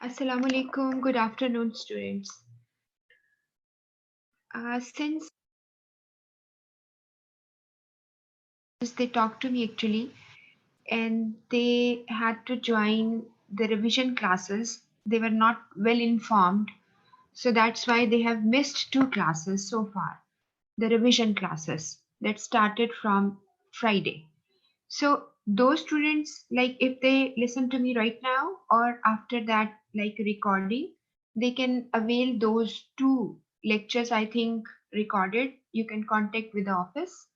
Assalamu alaikum. Good afternoon, students. Since they talked to me actually, and they had to join the revision classes, they were not well informed. So that's why they have missed two classes so far. The revision classes that started from Friday. So those students, like if they listen to me right now or after that, like recording, they can avail those two lectures, I think, recorded. You can contact with the office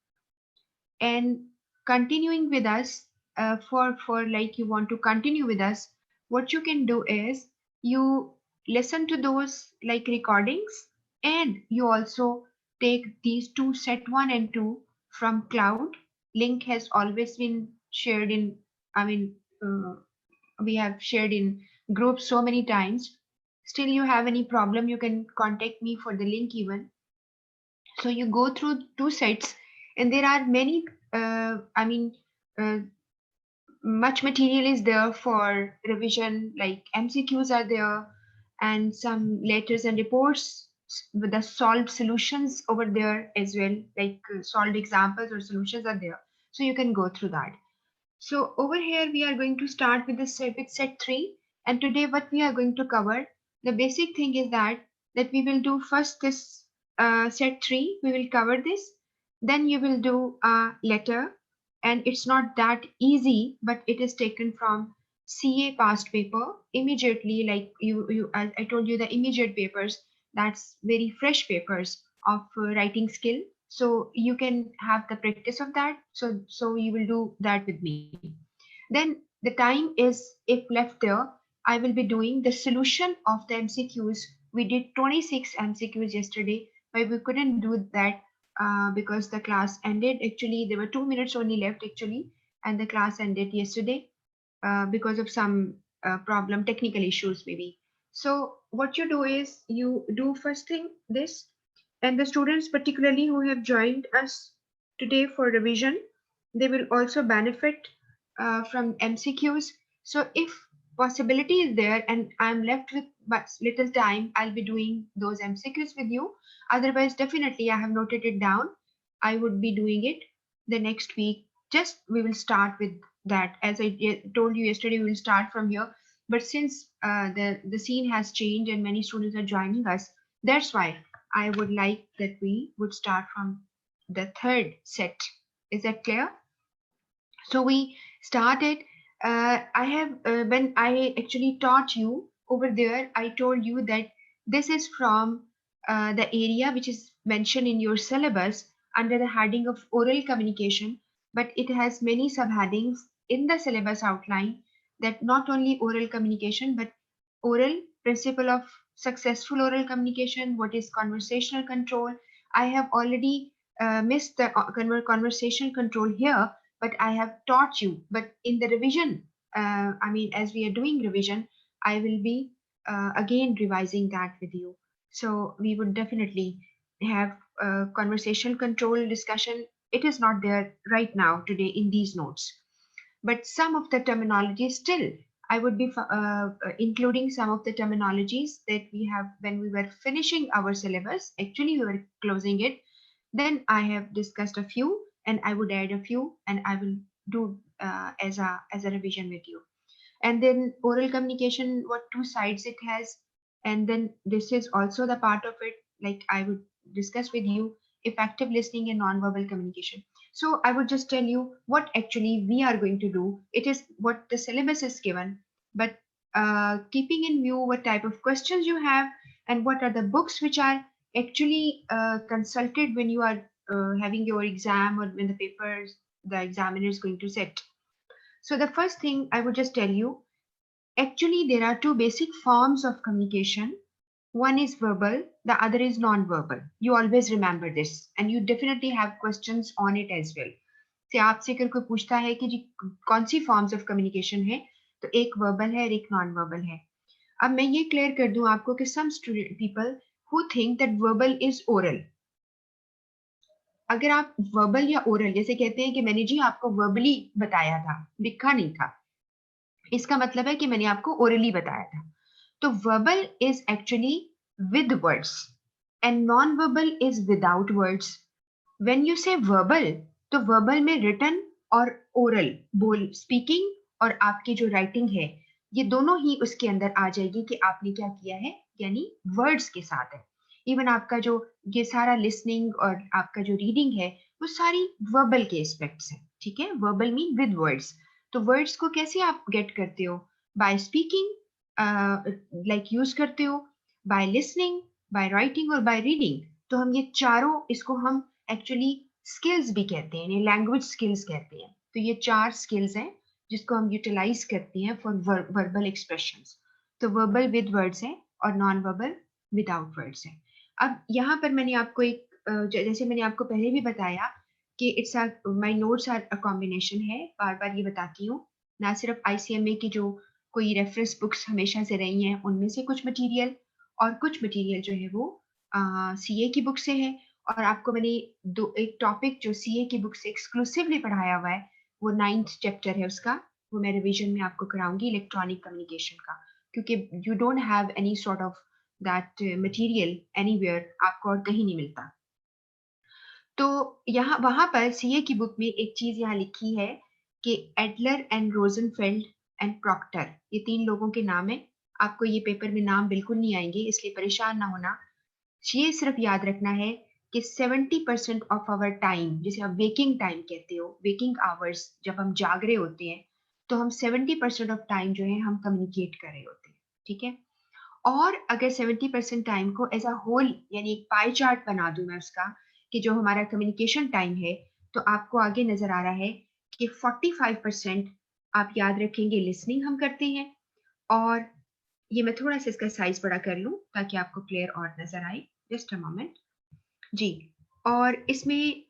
and continuing with us for like you want to continue with us. What you can do is you listen to those like recordings and you also take these two set 1 and 2 from cloud. Link has always been shared in, I mean, uh, we have shared in groups so many times. Still you have any problem, you can contact me for the link even. So you go through two sets and there are many, I mean, uh, much material is there for revision, like MCQs are there and some letters and reports with the solved solutions over there as well, like solved examples or solutions are there. So you can go through that. So over here, we are going to start with the set 3. And today what we are going to cover, the basic thing is that we will do first this set 3, we will cover this. Then you will do a letter. And it's not that easy, but it is taken from CA past paper immediately. Like I told you the immediate papers, that's very fresh papers of writing skill, so you can have the practice of that. So you will do that with me. Then the time is, if left there, I will be doing the solution of the MCQs. We did 26 MCQs yesterday, but we couldn't do that because the class ended. Actually, there were 2 minutes only left actually, and the class ended yesterday because of some problem, technical issues maybe. So what you do is you do first thing this, and the students particularly who have joined us today for revision, they will also benefit from MCQs. So if possibility is there and I'm left with but little time, I'll be doing those MCQs with you. Otherwise, definitely I have noted it down. I would be doing it the next week. Just we will start with that. As I told you yesterday, we will start from here. But since the scene has changed and many students are joining us, that's why I would like that we would start from the third set. Is that clear? So we started. I have when I actually taught you over there, I told you that this is from the area which is mentioned in your syllabus under the heading of oral communication, but it has many subheadings in the syllabus outline, that not only oral communication but oral principle of successful oral communication, what is conversational control. I have already missed the conversation control here, but I have taught you. But in the revision, I mean, as we are doing revision, I will be again revising that with you. So we would definitely have conversational control discussion. It is not there right now today in these notes, but some of the terminology still I would be including some of the terminologies that we have when we were finishing our syllabus. Actually, we were closing it. Then I have discussed a few, and I would add a few, and I will do as a revision with you. And then oral communication, what two sides it has, and then this is also the part of it. Like I would discuss with you effective listening and nonverbal communication. So I would just tell you what actually we are going to do. It is what the syllabus is given, but keeping in view what type of questions you have and what are the books which are actually consulted when you are having your exam or when the papers the examiner is going to set. So the first thing I would just tell you, actually there are two basic forms of communication. One is verbal, the other is non-verbal. You always remember this and you definitely have questions on it as well. से आपसे अगर कोई पूछता है कि जी कौन सी forms of communication है, तो एक वर्बल है और एक नॉन वर्बल है. अब मैं ये क्लियर कर दूं आपको कि some student people who think that verbal is oral. अगर आप वर्बल या ओरल जैसे कहते हैं कि मैंने जी आपको वर्बली बताया था, लिखा नहीं था, इसका मतलब है कि मैंने आपको ओरली बताया था। तो verbal is actually with words and non verbal is without words. When you से वर्बल, तो वर्बल में रिटन और ओरल, बोल स्पीकिंग और आपकी जो राइटिंग है, ये दोनों ही उसके अंदर आ जाएगी कि आपने क्या किया है, यानी वर्ड्स के साथ है। इवन आपका जो ये सारा लिसनिंग और आपका जो रीडिंग है, वो सारी वर्बल के एस्पेक्ट्स है। ठीक है, वर्बल मीन विद वर्ड्स। तो वर्ड्स को कैसे आप गेट करते हो? बाय स्पीकिंग, लाइक यूज करते हो, बाय लिसनिंग, बाय राइटिंग और बाय रीडिंग। तो हम ये चारों, इसको हम एक्चुअली स्किल्स भी कहते हैं, यानी लैंग्वेज स्किल्स कहते हैं। तो ये चार स्किल्स हैं जिसको हम यूटिलाइज करते हैं फॉर वर्बल एक्सप्रेशंस। तो वर्बल विद वर्ड्स है और नॉन वर्बल विदाउट वर्ड्स है। अब यहाँ पर मैंने आपको एक जैसे मैंने आपको पहले भी बताया कि it's my notes are a combination है, बार बार ये बताती हूँ। ना सिर्फ आईसीएमए की जो कोई रेफरेंस बुक्स हमेशा से रही हैं उनमें से कुछ मटेरियल, और कुछ मटेरियल जो है वो सीए की बुक से है। और आपको मैंने दो एक टॉपिक जो सीए की बुक से एक्सक्लूसिवली पढ़ाया हुआ है, वो 9th चैप्टर है उसका, वो मैं रिवीजन में आपको कराऊंगी, इलेक्ट्रॉनिक कम्युनिकेशन का। क्योंकि you don't have any sort of that material anywhere, आपको और कहीं नहीं मिलता। तो यहाँ वहां पर सीए की बुक में एक चीज यहाँ लिखी है कि एडलर एंड रोजनफेल्ड एंड प्रॉक्टर, ये तीन लोगों के नाम है। आपको ये पेपर में नाम बिल्कुल नहीं आएंगे, इसलिए परेशान ना होना। ये सिर्फ याद रखना है कि 70% ऑफ आवर टाइम, जिसे आप वेकिंग टाइम कहते हो, वेकिंग आवर्स, जब हम जाग रहे होते हैं, तो हम 70% ऑफ टाइम जो है हम कम्युनिकेट कर रहे होते हैं। ठीक है, और अगर 70% टाइम को एज अ होल, यानी एक पाई चार्ट बना दूं मैं उसका, कि जो हमारा कम्युनिकेशन टाइम है, तो आपको आगे नजर आ रहा है कि 45% आप याद रखेंगे लिसनिंग हम करते हैं। और ये मैं थोड़ा सा इसका साइज बड़ा कर लूं ताकि आपको क्लियर और नजर आए, जस्ट अ मोमेंट जी। और इसमें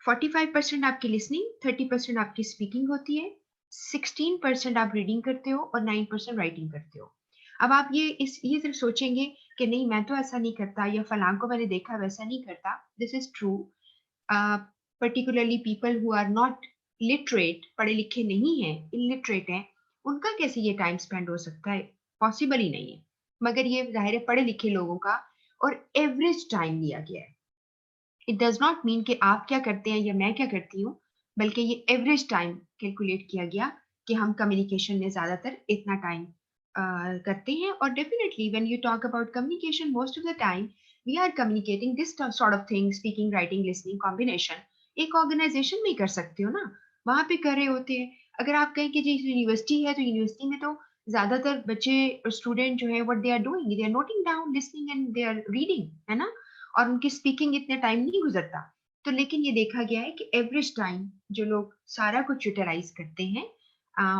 45% आपकी लिसनिंग, 30% आपकी स्पीकिंग होती है, 16% आप रीडिंग करते हो और 9% राइटिंग करते हो। अब आप ये सिर्फ सोचेंगे कि नहीं मैं तो ऐसा नहीं करता, या फलां को मैंने देखा वैसा नहीं करता। This is true. Particularly people who are not literate, पढ़े लिखे नहीं हैं, इलिटरेट हैं, उनका कैसे ये टाइम स्पेंड हो सकता है? पॉसिबल ही नहीं है। मगर ये जाहिर है पढ़े लिखे लोगों का और एवरेज टाइम लिया गया है। इट डज नॉट मीन कि आप क्या करते हैं या मैं क्या करती हूँ, बल्कि ये एवरेज टाइम कैलकुलेट किया गया कि हम कम्युनिकेशन में ज्यादातर इतना टाइम करते हैं। और definitely when you talk about communication, most of the time we are communicating this sort of thing, speaking writing listening combination. एक ऑर्गेनाइजेशन में कर सकते हो ना, वहां पे कर रहे होते हैं। अगर आप कहें कि जी यूनिवर्सिटी है, तो यूनिवर्सिटी में तो ज्यादातर बच्चे स्टूडेंट जो है what they are doing, they are noting down, listening and they are reading, है ना। और उनकी स्पीकिंग इतने टाइम नहीं गुजरता। तो लेकिन ये देखा गया है कि एवरेज टाइम जो लोग सारा कुछ यूटिलाइज करते हैं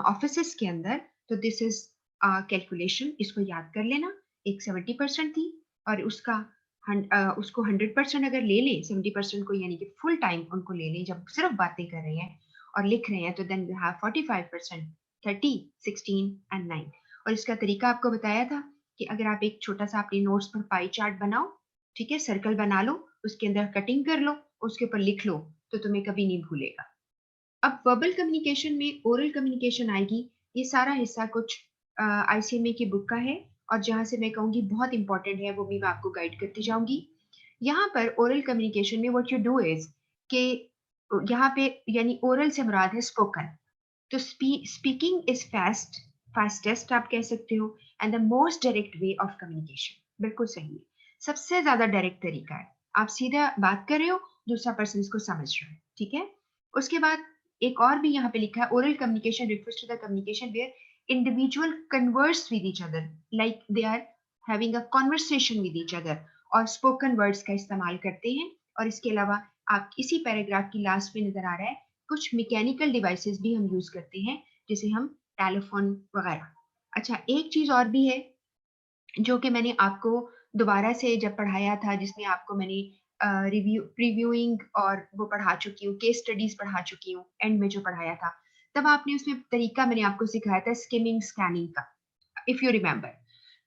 ऑफिस के अंदर, तो दिस इज कैलकुलेशन, इसको याद कर लेना। एक 70% थी, और उसको 100% अगर ले लें, 70% को, यानी कि फुल टाइम उनको ले लें जब सिर्फ बातें कर रहे हैं और लिख रहे हैं, तो देन वी हैव 45%, 30, 16 एंड 9। और इसका तरीका आपको बताया था कि अगर आप एक छोटा सा अपने नोट्स पर पाई चार्ट बनाओ, ठीक है, सर्कल बना लो, उसके अंदर कटिंग कर लो, उसके ऊपर लिख लो, तो तुम्हें कभी नहीं भूलेगा। अब वर्बल कम्युनिकेशन में ओरल कम्युनिकेशन आएगी। ये सारा हिस्सा कुछ आईसीएमए की बुक का है, और जहां से मैं कहूंगी बहुत इंपॉर्टेंट है, वो भी मैं आपको गाइड करती जाऊंगी। यहाँ पर ओरल कम्युनिकेशन में व्हाट यू डू इज कि यहाँ पे, यानी ओरल से मुराद है स्पोकन। तो स्पीकिंग इज फास्टेस्ट आप कह सकते हो, and the most direct way of communication. बिल्कुल सही है, सबसे ज्यादा डायरेक्ट तरीका है। आप सीधा बात कर रहे हो, दूसरा पर्सन इसको समझ रहा है। ठीक है, उसके बाद एक और भी यहाँ पे लिखा है, oral communication refers to the communication where individual converse with each other, like they are having a conversation with each other, और स्पोकन वर्ड्स का इस्तेमाल करते हैं। और इसके अलावा आप इसी पैराग्राफ की लास्ट में नजर आ रहा है, कुछ मैकेनिकल डिवाइसेस भी हम यूज करते हैं, जैसे हम टेलीफोन वगैरह। अच्छा, एक चीज और भी है जो कि मैंने आपको दोबारा से जब पढ़ाया था, जिसमें आपको मैंने रिव्यू प्रीव्यूइंग और वो पढ़ा चुकी हूँ, केस स्टडीज पढ़ा चुकी हूँ, एंड में जो पढ़ाया था, तब आपने उसमें तरीका मैंने आपको सिखाया था स्किमिंग स्कैनिंग का, इफ यू रिमेम्बर।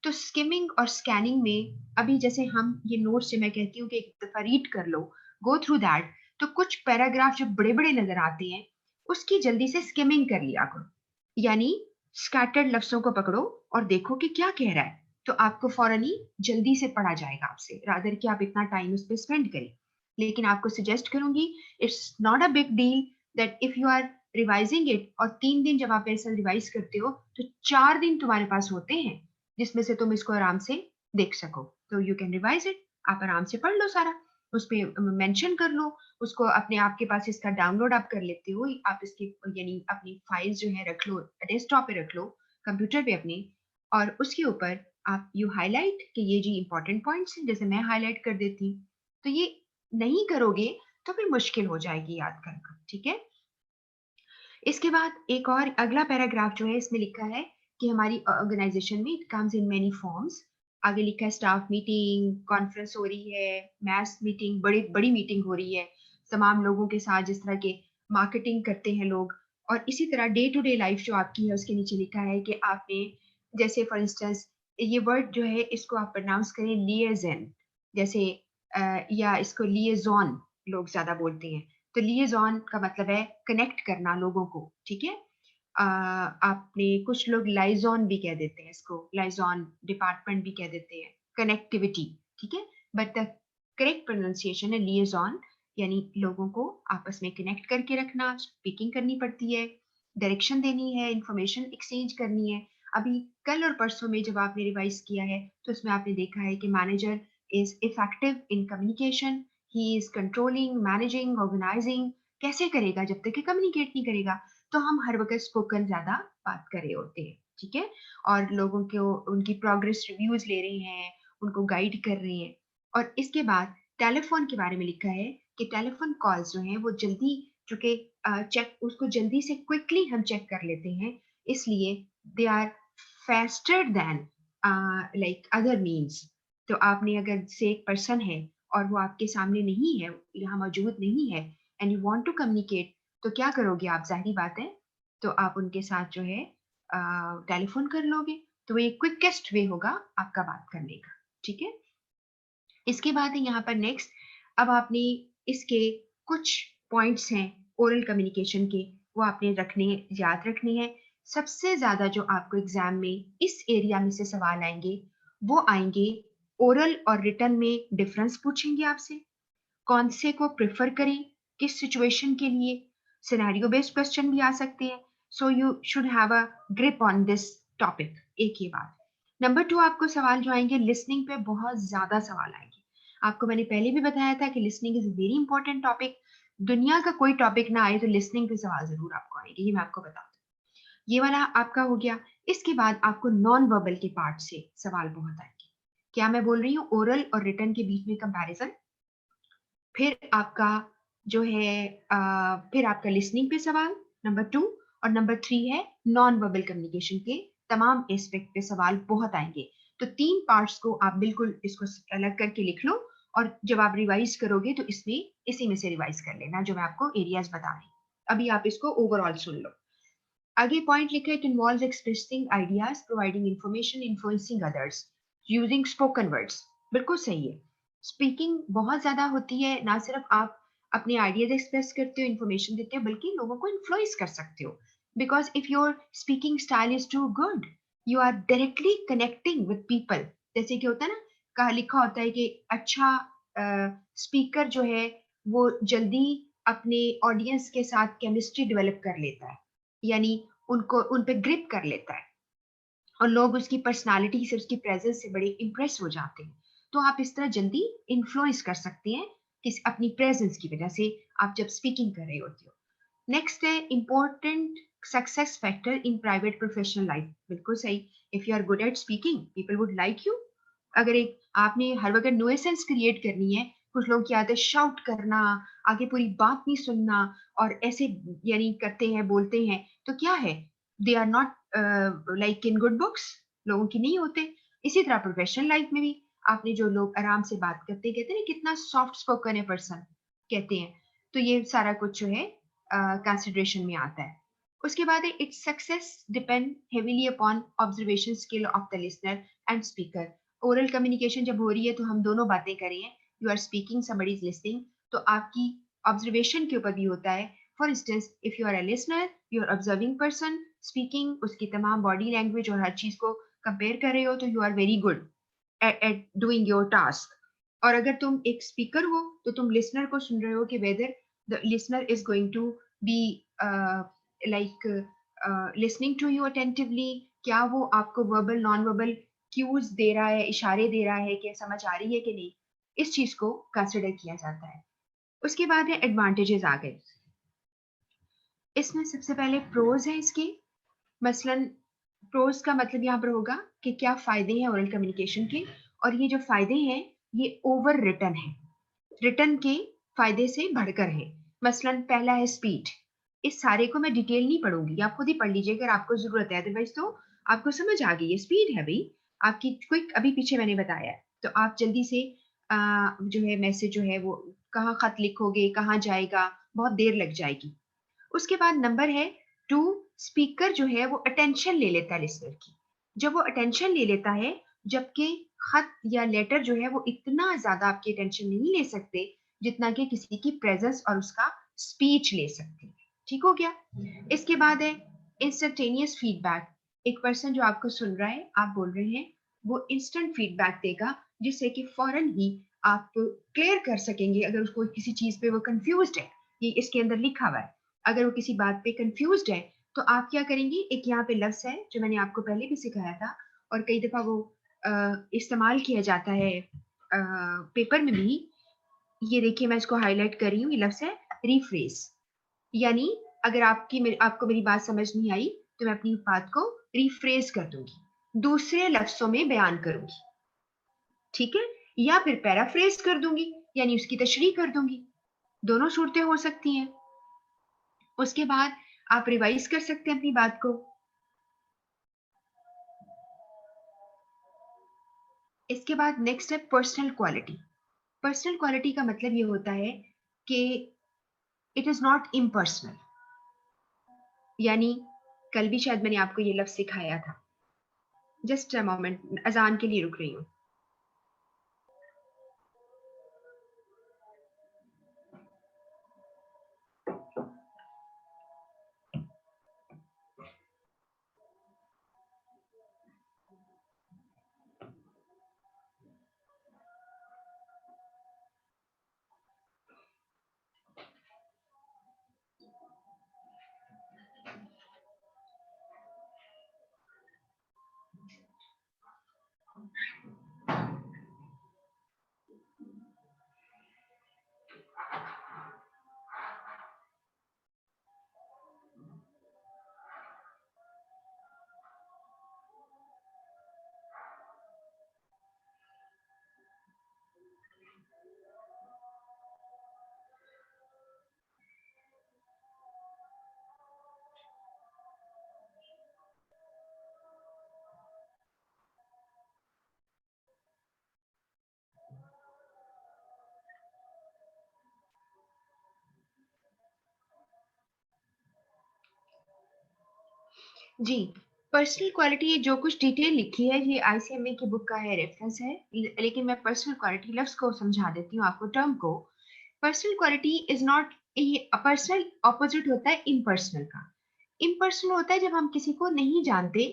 तो स्किमिंग और स्कैनिंग में, अभी जैसे हम ये नोट से मैं कहती हूँ कि एक दफा रीड कर लो, गो थ्रू दैट, तो कुछ पैराग्राफ जो बड़े बड़े नजर आते हैं, उसकी जल्दी से स्किमिंग कर लिया करो। यानी स्कैटर्ड लफ्जों को पकड़ो और देखो कि क्या कह रहा है, तो आपको फौरन ही जल्दी से पढ़ा जाएगा आपसे, रादर कि आप इतना टाइम उस पर स्पेंड करें। लेकिन आपको सजेस्ट करूंगी, it's not a big deal that if you are revising it, और 3 दिन जब आप ऐसा रिवाइज करते हो तो 4 दिन तुम्हारे पास होते हैं जिसमें से तुम इसको आराम से देख सको, तो यू कैन रिवाइज इट। आप आराम से पढ़ लो सारा, उस पर मेंशन कर लो उसको, अपने आपके पास इसका डाउनलोड आप कर लेते हो, आप इसकी यानी अपनी फाइल्स जो है रख लो, डेस्कटॉप पे रख लो, कंप्यूटर पे अपने, और उसके ऊपर आप यू हाईलाइट कि ये जी इंपॉर्टेंट पॉइंट्स हैं, जैसे मैं हाईलाइट कर देती हूँ। तो ये नहीं करोगे तो फिर मुश्किल हो जाएगी याद करना, ठीक है। इसके बाद एक और अगला पैराग्राफ जो है इसमें लिखा है कि हमारी ऑर्गेनाइजेशन में it comes in many forms. आगे लिखा है स्टाफ मीटिंग, कॉन्फ्रेंस हो रही है, मैस मीटिंग, बड़ी बड़ी मीटिंग हो रही है तमाम लोगों के साथ, जिस तरह के मार्केटिंग करते हैं लोग। और इसी तरह डे टू डे लाइफ जो आपकी है उसके नीचे लिखा है कि आपने, जैसे फॉर इंस्टेंस ये वर्ड जो है इसको आप प्रोनाउंस करें लिएजन, जैसे या इसको लिएजॉन लोग ज्यादा बोलते हैं, तो लिएजॉन का मतलब है कनेक्ट करना लोगों को, ठीक है। आपने, कुछ लोग लाइजॉन भी कह देते हैं इसको, लाइजॉन डिपार्टमेंट भी कह देते हैं, कनेक्टिविटी, ठीक है। बट द करेक्ट प्रोनाउंसिएशन है लिएजॉन, यानी लोगों को आपस में कनेक्ट करके रखना, स्पीकिंग करनी पड़ती है, डायरेक्शन देनी है, इंफॉर्मेशन एक्सचेंज करनी है। अभी कल और परसों में जब आपने रिवाइज किया है तो उसमें आपने देखा है कि manager is effective in communication, he is controlling, managing, organising. कैसे करेगा जब तक कि कम्युनिकेट नहीं करेगा, तो हम हर वक्त स्पोकन ज्यादा बात कर रहे होते हैं, ठीक है, और लोगों को उनकी प्रोग्रेस रिव्यूज ले रहे हैं, उनको गाइड कर रहे हैं। और इसके बाद टेलीफोन के बारे में लिखा है कि टेलीफोन कॉल्स जो हैं वो जल्दी, चूंकि चेक उसको जल्दी से क्विकली हम चेक कर लेते हैं, इसलिए they are faster than like other means। तो आपने अगर से एक पर्सन है और वो आपके सामने नहीं है, यहाँ मौजूद नहीं है, and you want to communicate, तो क्या करोगे आप, जाहिर बात है, तो आप उनके साथ जो है टेलीफोन कर लोगे, तो ये क्विकेस्ट वे होगा आपका बात करने का, ठीक है। इसके बाद है यहाँ पर नेक्स्ट, अब आपने इसके कुछ पॉइंट्स हैं ओरल कम्युनिकेशन के, वो आपने रखने, याद रखने हैं। सबसे ज्यादा जो आपको एग्जाम में इस एरिया में से सवाल आएंगे वो आएंगे ओरल और रिटन में, डिफरेंस पूछेंगे आपसे, कौन से को प्रेफर करें, किस सिचुएशन के लिए, सिनेरियो बेस्ड क्वेश्चन भी आ सकते हैं। So you should have a grip on this topic. एक ही बात। नंबर 2, आपको सवाल जो आएंगे लिसनिंग पे, बहुत ज्यादा सवाल आएंगे। आपको मैंने पहले भी बताया था कि listening is very important topic. दुनिया का कोई टॉपिक ना आए तो लिसनिंग पे सवाल जरूर आपको आएंगे, ये मैं आपको बता दूं। ये वाला आपका हो गया। इसके बाद आपको नॉन वर्बल के पार्ट से सवाल बहुत आएंगे। क्या मैं बोल रही हूँ, ओरल और रिटन के बीच में कंपैरिजन, फिर आपका जो है फिर आपका लिसनिंग पे सवाल नंबर 2, और नंबर 3 है नॉन वर्बल कम्युनिकेशन के तमाम एस्पेक्ट पे सवाल बहुत आएंगे। तो 3 पार्ट्स को आप बिल्कुल इसको अलग करके लिख लो, और जब आप रिवाइज करोगे तो इसमें इसी में से रिवाइज कर लेना जो मैं आपको एरियाज बता रही हूँ। अभी आप इसको ओवरऑल सुन लो। आगे पॉइंट लिखा है, it involves expressing ideas, providing information, influencing others using spoken words. बिल्कुल सही है, स्पीकिंग बहुत ज्यादा होती है, ना सिर्फ आप अपने आइडियाज एक्सप्रेस करते हो, इंफॉर्मेशन देते हो, बल्कि लोगों को इन्फ्लुएंस कर सकते हो। Because if your speaking style is too good, you are directly connecting with people. जैसे कि होता है ना, कहा लिखा होता है कि अच्छा स्पीकर जो है वो जल्दी अपने ऑडियंस के साथ केमिस्ट्री डेवलप कर लेता है, यानी उनको उन पे ग्रिप कर लेता है, और लोग उसकी पर्सनालिटी से, उसकी प्रेजेंस से बड़े इंप्रेस हो जाते हैं। तो आप इस तरह जल्दी इन्फ्लुएंस कर सकते हैं किस अपनी प्रेजेंस की वजह से, आप जब स्पीकिंग कर रहे होते हो। नेक्स्ट है important success factor in private professional life. बिल्कुल सही, if you are good at speaking people would like you. अगर एक आपने हर वक्त नुएसेंस क्रिएट करनी है, कुछ लोग क्या आते हैं शाउट करना, आगे पूरी बात नहीं सुनना, और ऐसे यानी करते हैं, बोलते हैं, तो क्या है, they are not like in good books, लोगों की नहीं होते। इसी तरह प्रोफेशनल लाइफ में भी आपने जो लोग आराम से बात करते हैं, कहते हैं ना कितना सॉफ्ट स्पोकन है पर्सन, कहते हैं, तो ये सारा कुछ जो है कंसिडरेशन में आता है। उसके बाद है its success depend heavily upon observation skill of the listener and speaker. Oral communication जब हो रही है तो हम दोनों बातें कर रहे हैं, you are speaking, somebody is listening, तो आपकी ऑब्जर्वेशन के ऊपर भी होता है। For instance if you are a listener, you are observing person speaking, उसकी तमाम बॉडी लैंग्वेज और हर चीज को कंपेयर कर रहे हो, तो you are very good at doing your task. और अगर तुम एक स्पीकर हो तो तुम लिसनर को सुन रहे हो कि whether the listener is going to be like listening to you attentively, क्या वो आपको वर्बल नॉन वर्बल क्यूज दे रहा है, इशारे दे रहा है कि समझ आ रही है कि नहीं, इस चीज को कंसिडर किया जाता है। उसके बाद है एडवांटेजेस आ गए। इसमें सबसे पहले प्रोज है इसके, मसलन प्रोज का मतलब यहाँ पर होगा कि क्या फायदे हैं ओरल कम्युनिकेशन के, और ये जो फायदे हैं ये ओवर रिटन है, रिटन के फायदे से बढ़कर है। मसलन पहला है स्पीड, इस सारे को मैं डिटेल नहीं पढ़ूंगी, आप खुद ही पढ़ लीजिए अगर आपको जरूरत है, अदरवाइज तो आपको समझ आ गई है। स्पीड है भाई आपकी, क्विक अभी पीछे मैंने बताया है, तो आप जल्दी से जो है मैसेज जो है वो कहाँ खत लिखोगे, कहाँ जाएगा, बहुत देर लग जाएगी। उसके बाद नंबर है टू, स्पीकर जो है वो अटेंशन ले लेता है लिसनर की, जब वो अटेंशन ले लेता है, जबकि खत या लेटर जो है वो इतना ज्यादा आपकी अटेंशन नहीं ले सकते जितना कि किसी की प्रेजेंस और उसका स्पीच ले सकते हैं। ठीक हो गया। इसके बाद है इंस्टेंटेनियस फीडबैक, एक पर्सन जो आपको सुन रहा है, आप बोल रहे हैं, वो इंस्टेंट फीडबैक देगा जिससे कि फौरन ही आप क्लियर कर सकेंगे अगर उसको किसी चीज पे वो कंफ्यूज्ड है, ये इसके अंदर लिखा हुआ है, अगर वो किसी बात पे कंफ्यूज्ड है तो आप क्या करेंगे, एक यहाँ पे लफ्ज है जो मैंने आपको पहले भी सिखाया था और कई दफा वो इस्तेमाल किया जाता है पेपर में भी, ये देखिए मैं इसको हाईलाइट कर रही हूँ, ये लफ्ज है रिफ्रेज। यानी अगर आपको मेरी बात समझ नहीं आई तो मैं अपनी बात को रिफ्रेज कर दूंगी, दूसरे लफ्जों में बयान करूंगी, ठीक है, या फिर पैराफ्रेज कर दूंगी यानी उसकी तशरीह कर दूंगी, दोनों सूरतें हो सकती हैं। उसके बाद आप रिवाइज कर सकते हैं अपनी बात को। इसके बाद नेक्स्ट है पर्सनल क्वालिटी। पर्सनल क्वालिटी का मतलब ये होता है कि इट इज नॉट इम्पर्सनल, यानी कल भी शायद मैंने आपको ये लफ्ज सिखाया था, जस्ट अ मोमेंट, अजान के लिए रुक रही हूँ। जी, पर्सनल क्वालिटी ये जो कुछ डिटेल लिखी है ये आईसीएमए की बुक का है, रेफरेंस है, लेकिन मैं पर्सनल क्वालिटी लफ्ज को समझा देती हूँ आपको, टर्म को। Personal quality is not, personal opposite होता है इम्पर्सनल का। इम्पर्सनल होता है जब हम किसी को नहीं जानते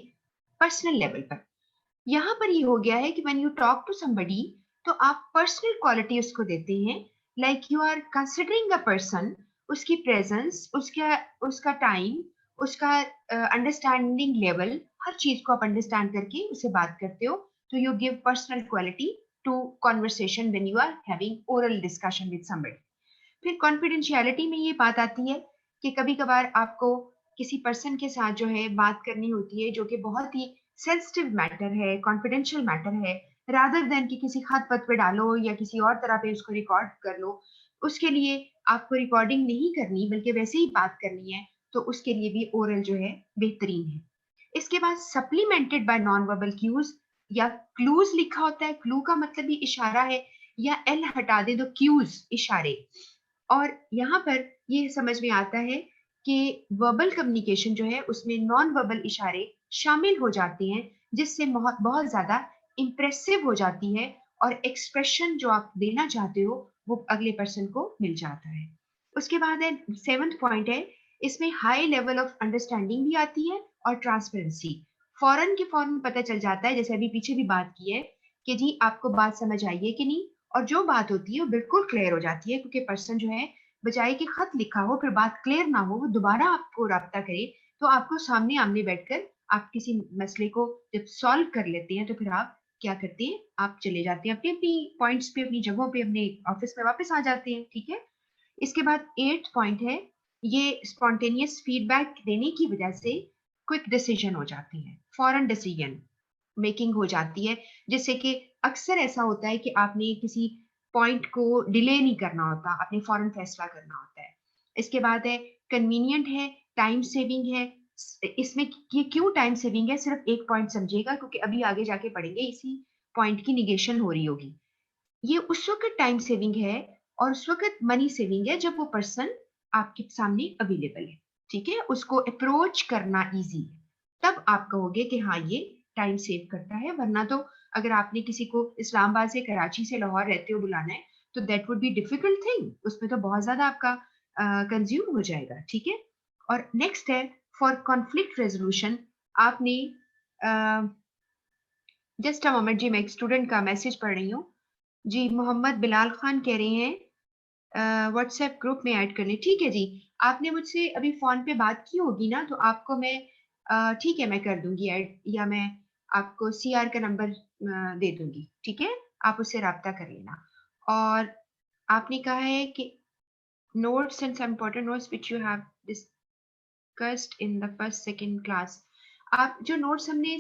पर्सनल लेवल पर। यहाँ पर ये हो गया है कि when you talk to somebody तो आप पर्सनल क्वालिटी उसको देते हैं, like you are considering a person, उसकी प्रेजेंस, उसका उसका टाइम, उसका अंडरस्टैंडिंग लेवल, हर चीज को आप अंडरस्टैंड करके उससे बात करते हो, तो you give personal quality to conversation when you are having oral discussion with somebody. फिर कॉन्फिडेंशियलिटी में ये बात आती है कि कभी कभार आपको किसी पर्सन के साथ जो है बात करनी होती है जो कि बहुत ही सेंसिटिव मैटर है, कॉन्फिडेंशियल मैटर है, रादर देन कि किसी खत पत पे डालो या किसी और तरह पे उसको रिकॉर्ड कर लो, उसके लिए आपको रिकॉर्डिंग नहीं करनी बल्कि वैसे ही बात करनी है, तो उसके लिए भी ओरल जो है बेहतरीन है। इसके बाद supplemented by non verbal cues या क्लूज लिखा होता है, क्लू का मतलब भी इशारा है, या एल हटा दे तो क्यूज इशारे। और यहाँ पर ये समझ में आता है कि वर्बल कम्युनिकेशन जो है उसमें नॉन वर्बल इशारे शामिल हो जाते हैं, जिससे बहुत बहुत ज्यादा इंप्रेसिव हो जाती है और एक्सप्रेशन जो आप देना चाहते हो वो अगले पर्सन को मिल जाता है। उसके बाद है 7th पॉइंट है, इसमें हाई लेवल ऑफ अंडरस्टैंडिंग भी आती है और ट्रांसपेरेंसी। फौरन के फौरन पता चल जाता है, जैसे अभी पीछे भी बात की है कि जी आपको बात समझ आई है कि नहीं, और जो बात होती है वो बिल्कुल क्लियर हो जाती है, क्योंकि पर्सन जो है बजाय कि खत लिखा हो फिर बात क्लियर ना हो, वो दोबारा आपको राब्ता करे, तो आपको सामने आमने बैठकर आप किसी मसले को जब सॉल्व कर लेते हैं तो फिर आप क्या करते हैं, आप चले जाते हैं अपनी अपनी पॉइंट्स पे, अपनी जगहों पे, अपने ऑफिस में वापस आ जाते हैं। ठीक है। इसके बाद 8th पॉइंट है, ये स्पॉन्टेनियस फीडबैक देने की वजह से क्विक डिसीजन हो जाते हैं, फॉरन डिसीजन मेकिंग हो जाती है, जिससे कि अक्सर ऐसा होता है कि आपने किसी पॉइंट को डिले नहीं करना होता, आपने फौरन फैसला करना होता है। इसके बाद है कन्वीनियंट है, टाइम सेविंग है। इसमें ये क्यों टाइम सेविंग है, सिर्फ एक पॉइंट समझिएगा, क्योंकि अभी आगे जाके पढ़ेंगे इसी पॉइंट की निगेशन हो रही होगी। ये उस वक्त टाइम सेविंग है और उस वक्त मनी सेविंग है जब वो पर्सन आपके सामने अवेलेबल है। ठीक है, उसको अप्रोच करना इजी है, तब आप कहोगे कि हाँ ये टाइम सेव करता है। वरना तो अगर आपने किसी को इस्लामाबाद से, कराची से, लाहौर रहते हो बुलाना है, तो that would be difficult thing, उसमें तो बहुत ज्यादा आपका कंज्यूम हो जाएगा। ठीक है। और नेक्स्ट है फॉर कॉन्फ्लिक्ट रेजोल्यूशन। आपने जस्ट अ मोमेंट जी, मैं एक स्टूडेंट का मैसेज पढ़ रही हूँ। जी, मोहम्मद बिलाल खान कह रहे हैं व्हाट्सएप ग्रुप में ऐड कर लें। ठीक है जी, आपने मुझसे अभी फोन पे बात की होगी ना, तो आपको मैं ठीक है मैं कर दूंगी ऐड, या मैं आपको सीआर का नंबर दे दूंगी। ठीक है, आप उससे राब्ता कर लेना। और आपने कहा है कि notes and some important notes which you have discussed in the first second class. आप जो नोट्स हमने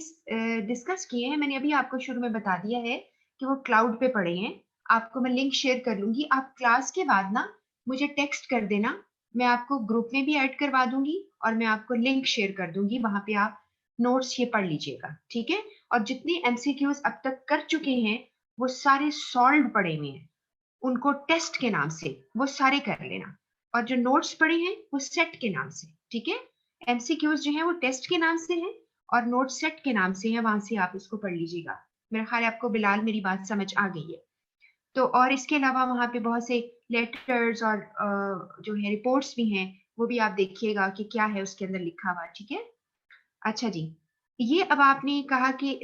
डिस्कस किए हैं, मैंने अभी आपको शुरू में बता दिया है कि वो क्लाउड पे पड़े हैं। आपको मैं लिंक शेयर कर लूंगी, आप क्लास के बाद ना मुझे टेक्स्ट कर देना, मैं आपको ग्रुप में भी ऐड करवा दूंगी और मैं आपको लिंक शेयर कर दूंगी, वहां पे आप नोट्स ये पढ़ लीजिएगा। ठीक है। और जितने एमसीक्यूज अब तक कर चुके हैं वो सारे सॉल्व पड़े हुए हैं, उनको टेस्ट के नाम से वो सारे कर लेना। और जो नोट्स पड़े हैं वो सेट के नाम से। ठीक है। एमसीक्यूज जो है वो टेस्ट के नाम से है और नोट सेट के नाम से है, वहां से आप इसको पढ़ लीजिएगा। मेरा ख्याल है आपको बिलाल मेरी बात समझ आ गई है। तो और इसके अलावा वहां पे बहुत से लेटर्स और जो है रिपोर्ट्स भी हैं, वो भी आप देखिएगा कि क्या है उसके अंदर लिखा हुआ। ठीक है। अच्छा जी, ये अब आपने कहा कि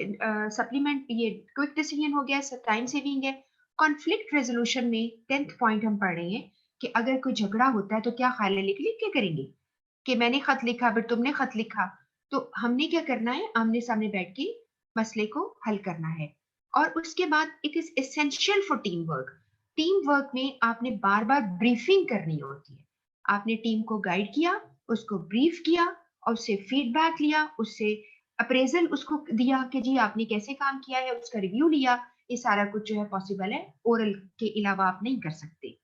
सप्लीमेंट, ये क्विक डिसीजन हो गया, टाइम सेविंग है। कॉन्फ्लिक्ट रेजोल्यूशन में 10th पॉइंट हम पढ़ रहे हैं कि अगर कोई झगड़ा होता है तो क्या ख्याल है, लिख लिख के करेंगे कि मैंने खत लिखा फिर तुमने खत लिखा, तो हमने क्या करना है, आमने सामने बैठ के मसले को हल करना है। और उसके बाद it is essential for team work. Team work में आपने बार बार ब्रीफिंग करनी होती है। आपने टीम को गाइड किया, उसको ब्रीफ किया और उससे फीडबैक लिया, उससे अप्रेजल उसको दिया कि जी आपने कैसे काम किया है, उसका रिव्यू लिया। ये सारा कुछ जो है पॉसिबल है, ओरल के अलावा आप नहीं कर सकते।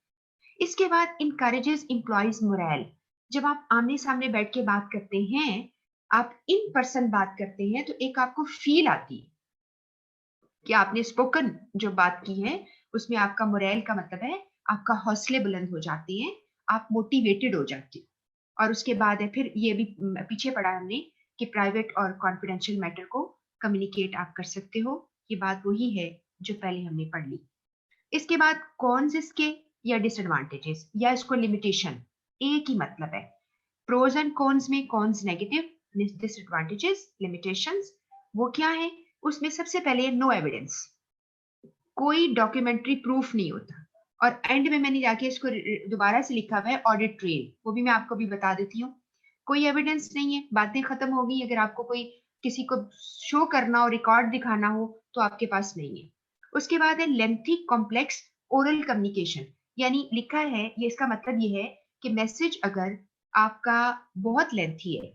इसके बाद इनकरेजेस एम्प्लॉयज मोरल। जब आप आमने सामने बैठ के बात करते हैं, आप इन पर्सन बात करते हैं, तो एक आपको फील आती है कि आपने स्पोकन जो बात की है उसमें आपका मोरल का मतलब है आपका हौसले बुलंद हो जाते हैं, आप मोटिवेटेड हो जाते हो। और उसके बाद है फिर ये भी पीछे पढ़ा हमने कि प्राइवेट और कॉन्फिडेंशियल मैटर को कम्युनिकेट आप कर सकते हो। ये बात वही है जो पहले हमने पढ़ ली। इसके बाद कॉन्स इसके या डिसएडवांटेजेस या इसको लिमिटेशन, एक ही मतलब है। प्रोज एंड कॉन्स में कॉन्स नेगेटिव, डिसएडवांटेजेस लिमिटेशंस, वो क्या है, उसमें सबसे पहले नो एविडेंस, कोई डॉक्यूमेंट्री प्रूफ नहीं होता। और एंड में मैंने जाके इसको दोबारा से लिखा हुआ है ऑडिट ट्रेल, वो भी मैं आपको भी बता देती हूँ। कोई एविडेंस नहीं है, बातें खत्म हो गई, अगर आपको कोई किसी को शो करना हो, रिकॉर्ड दिखाना हो, तो आपके पास नहीं है। उसके बाद है लेंथी कॉम्प्लेक्स ओरल कम्युनिकेशन, यानी लिखा है, ये इसका मतलब ये है कि मैसेज अगर आपका बहुत लेंथी है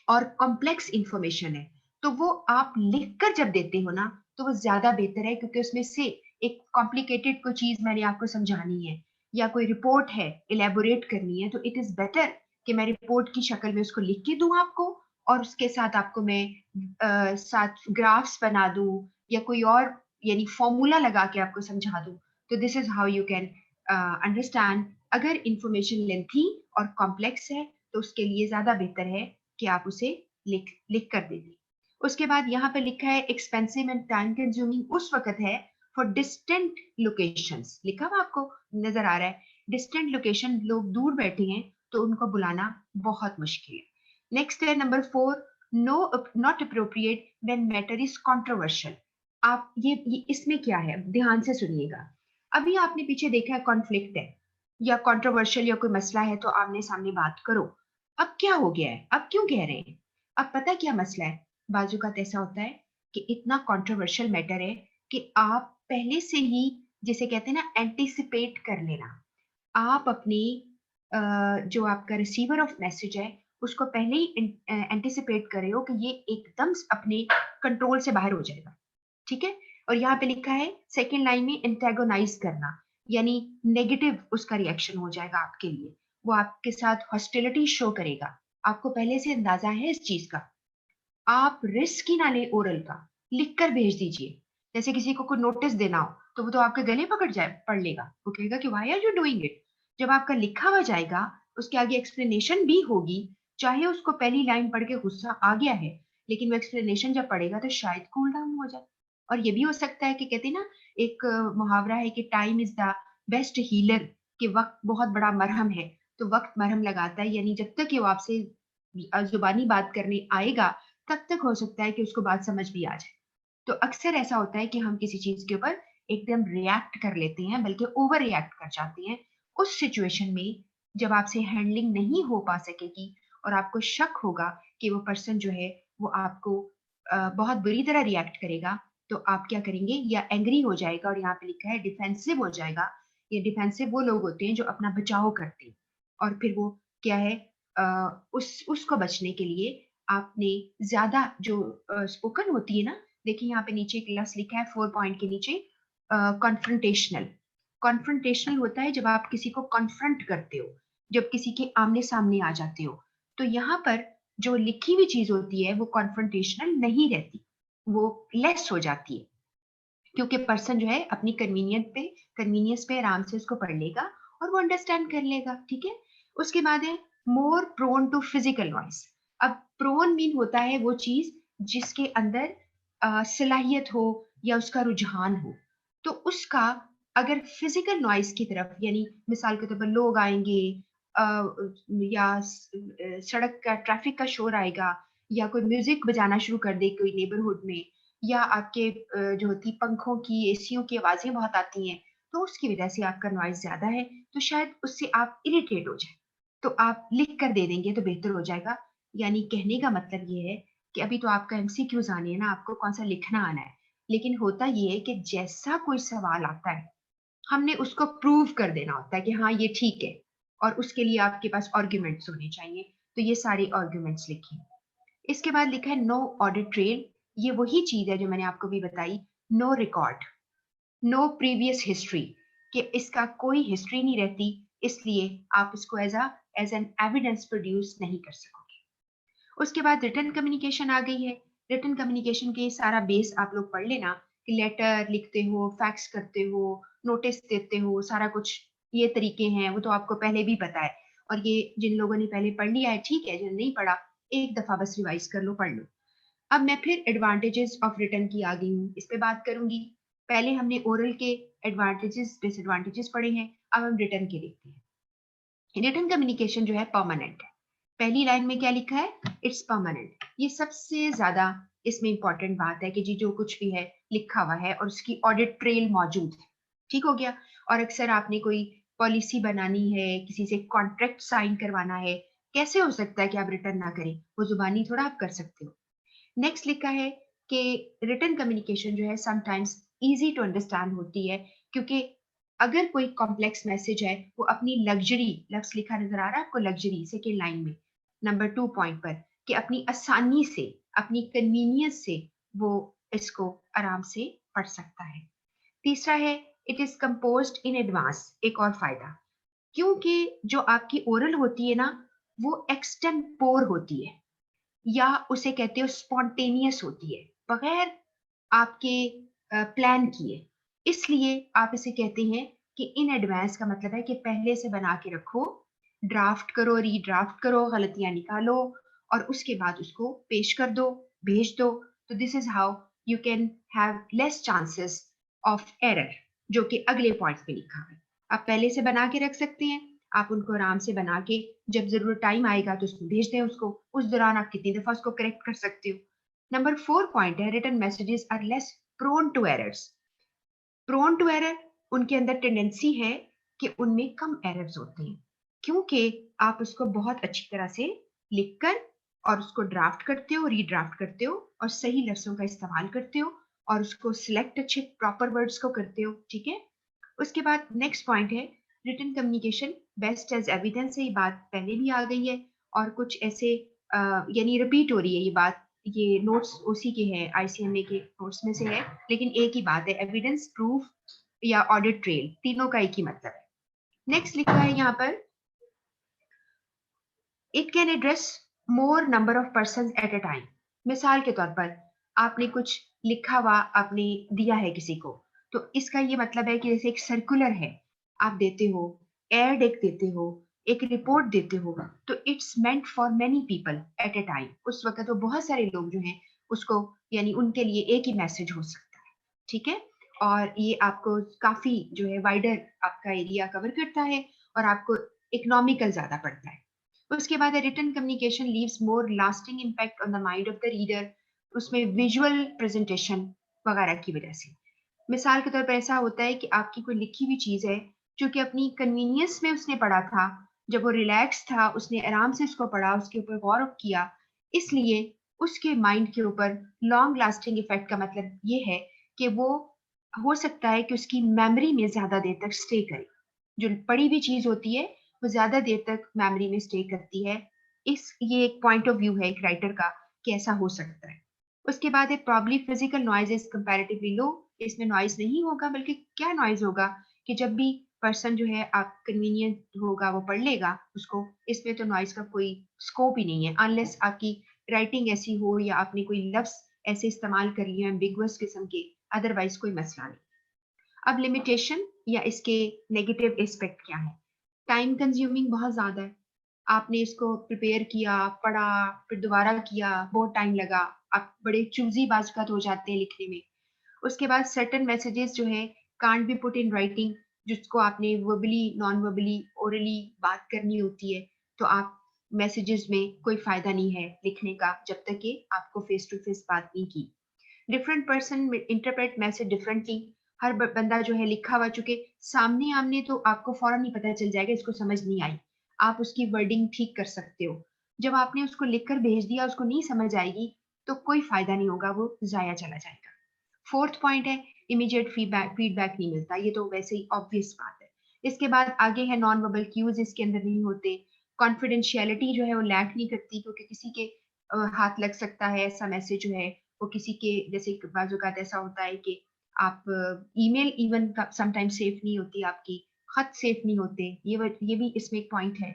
और कॉम्प्लेक्स इंफॉर्मेशन है, तो वो आप लिखकर जब देते हो ना, तो वो ज्यादा बेहतर है, क्योंकि उसमें से एक कॉम्प्लिकेटेड कोई चीज मैंने आपको समझानी है या कोई रिपोर्ट है इलेबोरेट करनी है, तो इट इज बेटर कि मैं रिपोर्ट की शक्ल में उसको लिख के दूं आपको, और उसके साथ आपको मैं साथ ग्राफ्स बना दूं या कोई और यानी फॉर्मूला लगा के आपको समझा दूं। तो this is how you can understand. अगर इंफॉर्मेशन लेंथी और कॉम्प्लेक्स है तो उसके लिए ज्यादा बेहतर है कि आप उसे लिख लिख कर दे दें। उसके बाद यहाँ पे लिखा है एक्सपेंसिव एंड टाइम कंज्यूमिंग उस वक्त है फॉर डिस्टेंट लोकेशंस, लिखा हुआ आपको नजर आ रहा है। डिस्टेंट लोकेशन, लोग दूर बैठे हैं तो उनको बुलाना बहुत मुश्किल है। नेक्स्ट है number 4, no not appropriate when matter is controversial. आप ये इसमें क्या है, ध्यान से सुनिएगा। अभी आपने पीछे देखा है कॉन्फ्लिक्ट है या कंट्रोवर्शियल या कोई मसला है तो आमने सामने बात करो। अब क्या हो गया है, अब क्यों कह रहे हैं? अब पता क्या मसला है, बाजू का ऐसा होता है कि इतना कंट्रोवर्शियल मैटर है कि आप पहले से ही, जिसे कहते हैं ना, एंटिसिपेट कर लेना। आप अपनी जो आपका रिसीवर ऑफ मैसेज है उसको पहले ही एंटिसिपेट कर रहे हो कि ये एकदम अपने कंट्रोल से बाहर हो जाएगा, ठीक है। और यहाँ पे लिखा है सेकेंड लाइन में एंटेगोनाइज करना, यानी नेगेटिव उसका रिएक्शन हो जाएगा आपके लिए, वो आपके साथ हॉस्टिलिटी शो करेगा। आपको पहले से अंदाजा है इस चीज का। आप रिस्क ही ना ले ओरल का, लिख कर भेज दीजिए। जैसे किसी को कोई नोटिस देना हो तो वो तो आपके गले पढ़ लेगा, वो कहेगा कि why are you doing it. जब आपका लिखा हुआ जाएगा उसके आगे एक्सप्लेनेशन भी होगी, चाहे उसको पहली लाइन पढ़ के गुस्सा आ गया है, लेकिन वो एक्सप्लेनेशन जब पढ़ेगा तो शायद कूल डाउन हो जाए। और ये भी हो सकता है कि कहते हैं ना, एक मुहावरा है कि time is the best healer, कि वक्त बहुत बड़ा मरहम है। तो वक्त मरहम लगाता है, यानी जब तक ये वो आपसे जुबानी बात करने आएगा तब तक हो सकता है कि उसको बात समझ भी आ जाए। तो अक्सर ऐसा होता है कि हम किसी चीज के ऊपर एकदम रिएक्ट कर लेते हैं, बल्कि ओवर रिएक्ट कर जाते हैं। उस सिचुएशन में जब आपसे हैंडलिंग नहीं हो पा सकेगी और आपको शक होगा कि वो पर्सन जो है वो आपको बहुत बुरी तरह रिएक्ट करेगा, तो आप क्या करेंगे, या एंग्री हो जाएगा, और यहाँ पे लिखा है डिफेंसिव हो जाएगा। ये डिफेंसिव वो लोग होते हैं जो अपना बचाव करते हैं, और फिर वो क्या है, उसको बचने के लिए आपने ज्यादा जो स्पोकन होती है ना, देखिए यहाँ पे नीचे क्लास लिखा है 4 पॉइंट के नीचे, कॉन्फ्रंटेशनल। कॉन्फ्रंटेशनल होता है जब आप किसी को कॉन्फ्रंट करते हो, जब किसी के आमने सामने आ जाते हो। तो यहाँ पर जो लिखी हुई चीज होती है वो कॉन्फ्रंटेशनल नहीं रहती, वो लेस हो जाती है, क्योंकि पर्सन जो है अपनी कन्वीनियंस पे आराम से उसको पढ़ लेगा और वो अंडरस्टैंड कर लेगा, ठीक है। उसके बाद है more prone to physical noise. अब प्रोन मीन होता है वो चीज जिसके अंदर सलाहियत हो या उसका रुझान हो, तो उसका अगर फिजिकल नॉइस की तरफ, यानी मिसाल के तौर पर लोग आएंगे, या सड़क का ट्रैफिक का शोर आएगा, या कोई म्यूजिक बजाना शुरू कर दे कोई नेबरहुड में, या आपके जो होती पंखों की, एसियों की आवाजें बहुत आती हैं, तो उसकी वजह से आपका नॉइज ज्यादा है, तो शायद उससे आप इरिटेट हो जाए। तो आप लिख कर दे देंगे तो बेहतर हो जाएगा। यानी कहने का मतलब ये है कि अभी तो आपका एमसीक्यूज आने हैं ना, आपको कौन सा लिखना आना है, लेकिन होता ये है कि जैसा कोई सवाल आता है हमने उसको प्रूव कर देना होता है कि हाँ ये ठीक है, और उसके लिए आपके पास आर्ग्यूमेंट्स होने चाहिए। तो ये सारे आर्ग्यूमेंट्स लिखिए। इसके बाद लिखा है नो ऑडिट ट्रेल। ये वही चीज है जो मैंने आपको भी बताई, no record, no previous history, कि इसका कोई हिस्ट्री नहीं रहती, इसलिए आप इसको एज एन एविडेंस प्रोड्यूस नहीं कर सकोगे। उसके बाद रिटर्न कम्युनिकेशन आ गई है। रिटर्न कम्युनिकेशन के सारा बेस आप लोग पढ़ लेना, कि लेटर लिखते हो, फैक्स करते हो, नोटिस देते हो, सारा कुछ ये तरीके हैं, वो तो आपको पहले भी पता है। और ये जिन लोगों ने पहले पढ़ लिया है ठीक है, जिन्होंने नहीं पढ़ा एक दफा बस रिवाइज कर लो, पढ़ लो। अब मैं फिर एडवांटेजेस ऑफ रिटर्न की आ गई हूँ, इस पे बात करूंगी। पहले हमने ओरल के एडवांटेजेस डिसएडवांटेजेस पढ़े हैं, अब हम रिटर्न के देखते हैं। रिटर्न कम्युनिकेशन जो है परमानेंट है। पहली लाइन में क्या लिखा है, इट्स परमानेंट। ये सबसे ज्यादा इसमें इंपॉर्टेंट बात है कि जी जो कुछ भी है लिखा हुआ है और उसकी ऑडिट ट्रेल मौजूद है, ठीक हो गया। और अक्सर आपने कोई पॉलिसी बनानी है, किसी से कॉन्ट्रैक्ट साइन करवाना है, कैसे हो सकता है कि आप रिटर्न ना करें, वो जुबानी थोड़ा आप कर सकते हो। नेक्स्ट लिखा है कि रिटन कम्युनिकेशन जो है समटाइम्स इजी टू अंडरस्टैंड होती है, क्योंकि अगर कोई कॉम्प्लेक्स मैसेज है, वो अपनी लग्जरी, लफ्ज लिखा नजर आ रहा है आपको, लग्जरी सेकेंड लाइन में नंबर 2 पॉइंट पर, कि अपनी आसानी से, अपनी कन्वीनियंस से वो इसको आराम से पढ़ सकता है। तीसरा है it is composed in advance. एक और फायदा, क्योंकि जो आपकी ओरल होती है ना, वो एक्सटेम्पोर होती है, या उसे कहते हो स्पॉन्टेनियस होती है, बगैर आपके प्लान किए। इसलिए आप इसे कहते हैं कि इन एडवांस का मतलब है कि पहले से बना के रखो, ड्राफ्ट करो, रीड्राफ्ट करो, गलतियां निकालो, और उसके बाद उसको पेश कर दो, भेज दो। तो this is how you can have less chances of error, जो कि अगले पॉइंट पे लिखा है। आप पहले से बना के रख सकते हैं, आप उनको आराम से बना के जब जरूरत टाइम आएगा तो उसमें भेज दें उसको, उस दौरान आप कितनी दफा उसको करेक्ट कर सकते हो। नंबर 4 पॉइंट है, written messages are less prone to errors. Prone to error, उनके अंदर टेंडेंसी है कि उनमें कम एरर्स होते हैं, क्योंकि आप उसको बहुत अच्छी तरह से लिखकर और उसको ड्राफ्ट करते हो, रीड्राफ्ट करते हो और सही लफ्जों का इस्तेमाल करते हो और उसको सिलेक्ट अच्छे प्रॉपर वर्ड्स को करते हो, ठीक है। उसके बाद नेक्स्ट पॉइंट है, written communication best as evidence है। ये बात पहले भी आ गई है और कुछ ऐसे यानी रिपीट हो रही है ये बात, ये नोट्स उसी के हैं, आईसीएमए के नोट्स में से है, लेकिन एक ही बात है, एविडेंस, प्रूफ या ऑडिट ट्रेल, तीनों का एक ही मतलब है। नेक्स्ट लिखा है यहाँ पर, it can address more number of person at a time. मिसाल के तौर पर आपने कुछ लिखा हुआ आपने दिया है किसी को, तो इसका ये मतलब है कि जैसे एक सर्कुलर है आप देते हो, एड एक देते हो, एक रिपोर्ट देते हो, तो it's meant for many people at a time. उस वक्त तो बहुत सारे लोग जो हैं उसको, यानी उनके लिए एक ही मैसेज हो सकता है, ठीक है। और ये आपको काफी जो है वाइडर आपका एरिया कवर करता है और आपको इकोनॉमिकल ज्यादा पड़ता है। उसके बाद written communication leaves more lasting impact on the mind of the reader, उसमें विजुअल प्रेजेंटेशन वगैरह की वजह से। मिसाल के तौर पर ऐसा होता है कि आपकी कोई लिखी हुई चीज है जो कि अपनी कन्वीनियंस में उसने पढ़ा था, जब वो रिलैक्स था उसने आराम से उसको पढ़ा, उसके ऊपर गौर किया, इसलिए उसके माइंड के ऊपर लॉन्ग लास्टिंग इफेक्ट का मतलब ये है कि वो हो सकता है कि उसकी मेमोरी में ज्यादा देर तक स्टे करे। जो पढ़ी हुई चीज होती है वो ज्यादा देर तक मेमोरी में स्टे करती है। ये एक पॉइंट ऑफ व्यू है एक राइटर का कि ऐसा हो सकता है। उसके बाद है probably physical noise is comparatively low. इसमें नॉइज नहीं होगा, बल्कि क्या नॉइज होगा कि जब भी पर्सन जो है आप कन्वीनियंट होगा वो पढ़ लेगा उसको, इसमें तो नॉइज का कोई स्कोप ही नहीं है, अनलेस आपकी राइटिंग ऐसी हो या आपने कोई लफ्ज ऐसे इस्तेमाल कर लिए एम्बिगुअस किस्म के, अदरवाइज कोई मसला नहीं। अब लिमिटेशन या इसके नेगेटिव एस्पेक्ट क्या है, टाइम कंज्यूमिंग बहुत ज्यादा है। आपने इसको प्रिपेयर किया, पढ़ा, फिर दोबारा किया, बहुत टाइम लगा, आप बड़े चूजी बाजकत हो जाते हैं लिखने में। उसके बाद सर्टेन मैसेजेस जो है can't be put in writing, जिसको आपने वर्बली, नॉन वर्बली, ओरली बात करनी होती है, तो आप मैसेजेस में कोई फायदा नहीं है लिखने का जब तक कि आपको फेस टू फेस बात नहीं की। Different person interpret message differently. हर बंदा जो है लिखा हुआ, चुके सामने आमने तो आपको फौरन ही पता चल जाएगा इसको समझ नहीं आई, आप उसकी वर्डिंग ठीक कर सकते हो। जब आपने उसको लिखकर भेज दिया उसको नहीं समझ आएगी तो कोई फायदा नहीं होगा, वो जाया चला जाएगा। फोर्थ पॉइंट है, इमीडिएट फीडबैक फीडबैक नहीं मिलता, ये तो वैसे ही ऑब्वियस बात है। इसके बाद आगे है नॉन वर्बल क्यूज इसके अंदर नहीं होते। कॉन्फिडेंशियलिटी जो है वो लैक नहीं करती, क्योंकि किसी के हाथ लग सकता है ऐसा मैसेज जो है वो किसी के, जैसे बाजुकात ऐसा होता है कि आप ईमेल इवन समटाइम सेफ नहीं होती आपकी, खत सेफ नहीं होते, ये भी इसमें एक पॉइंट है।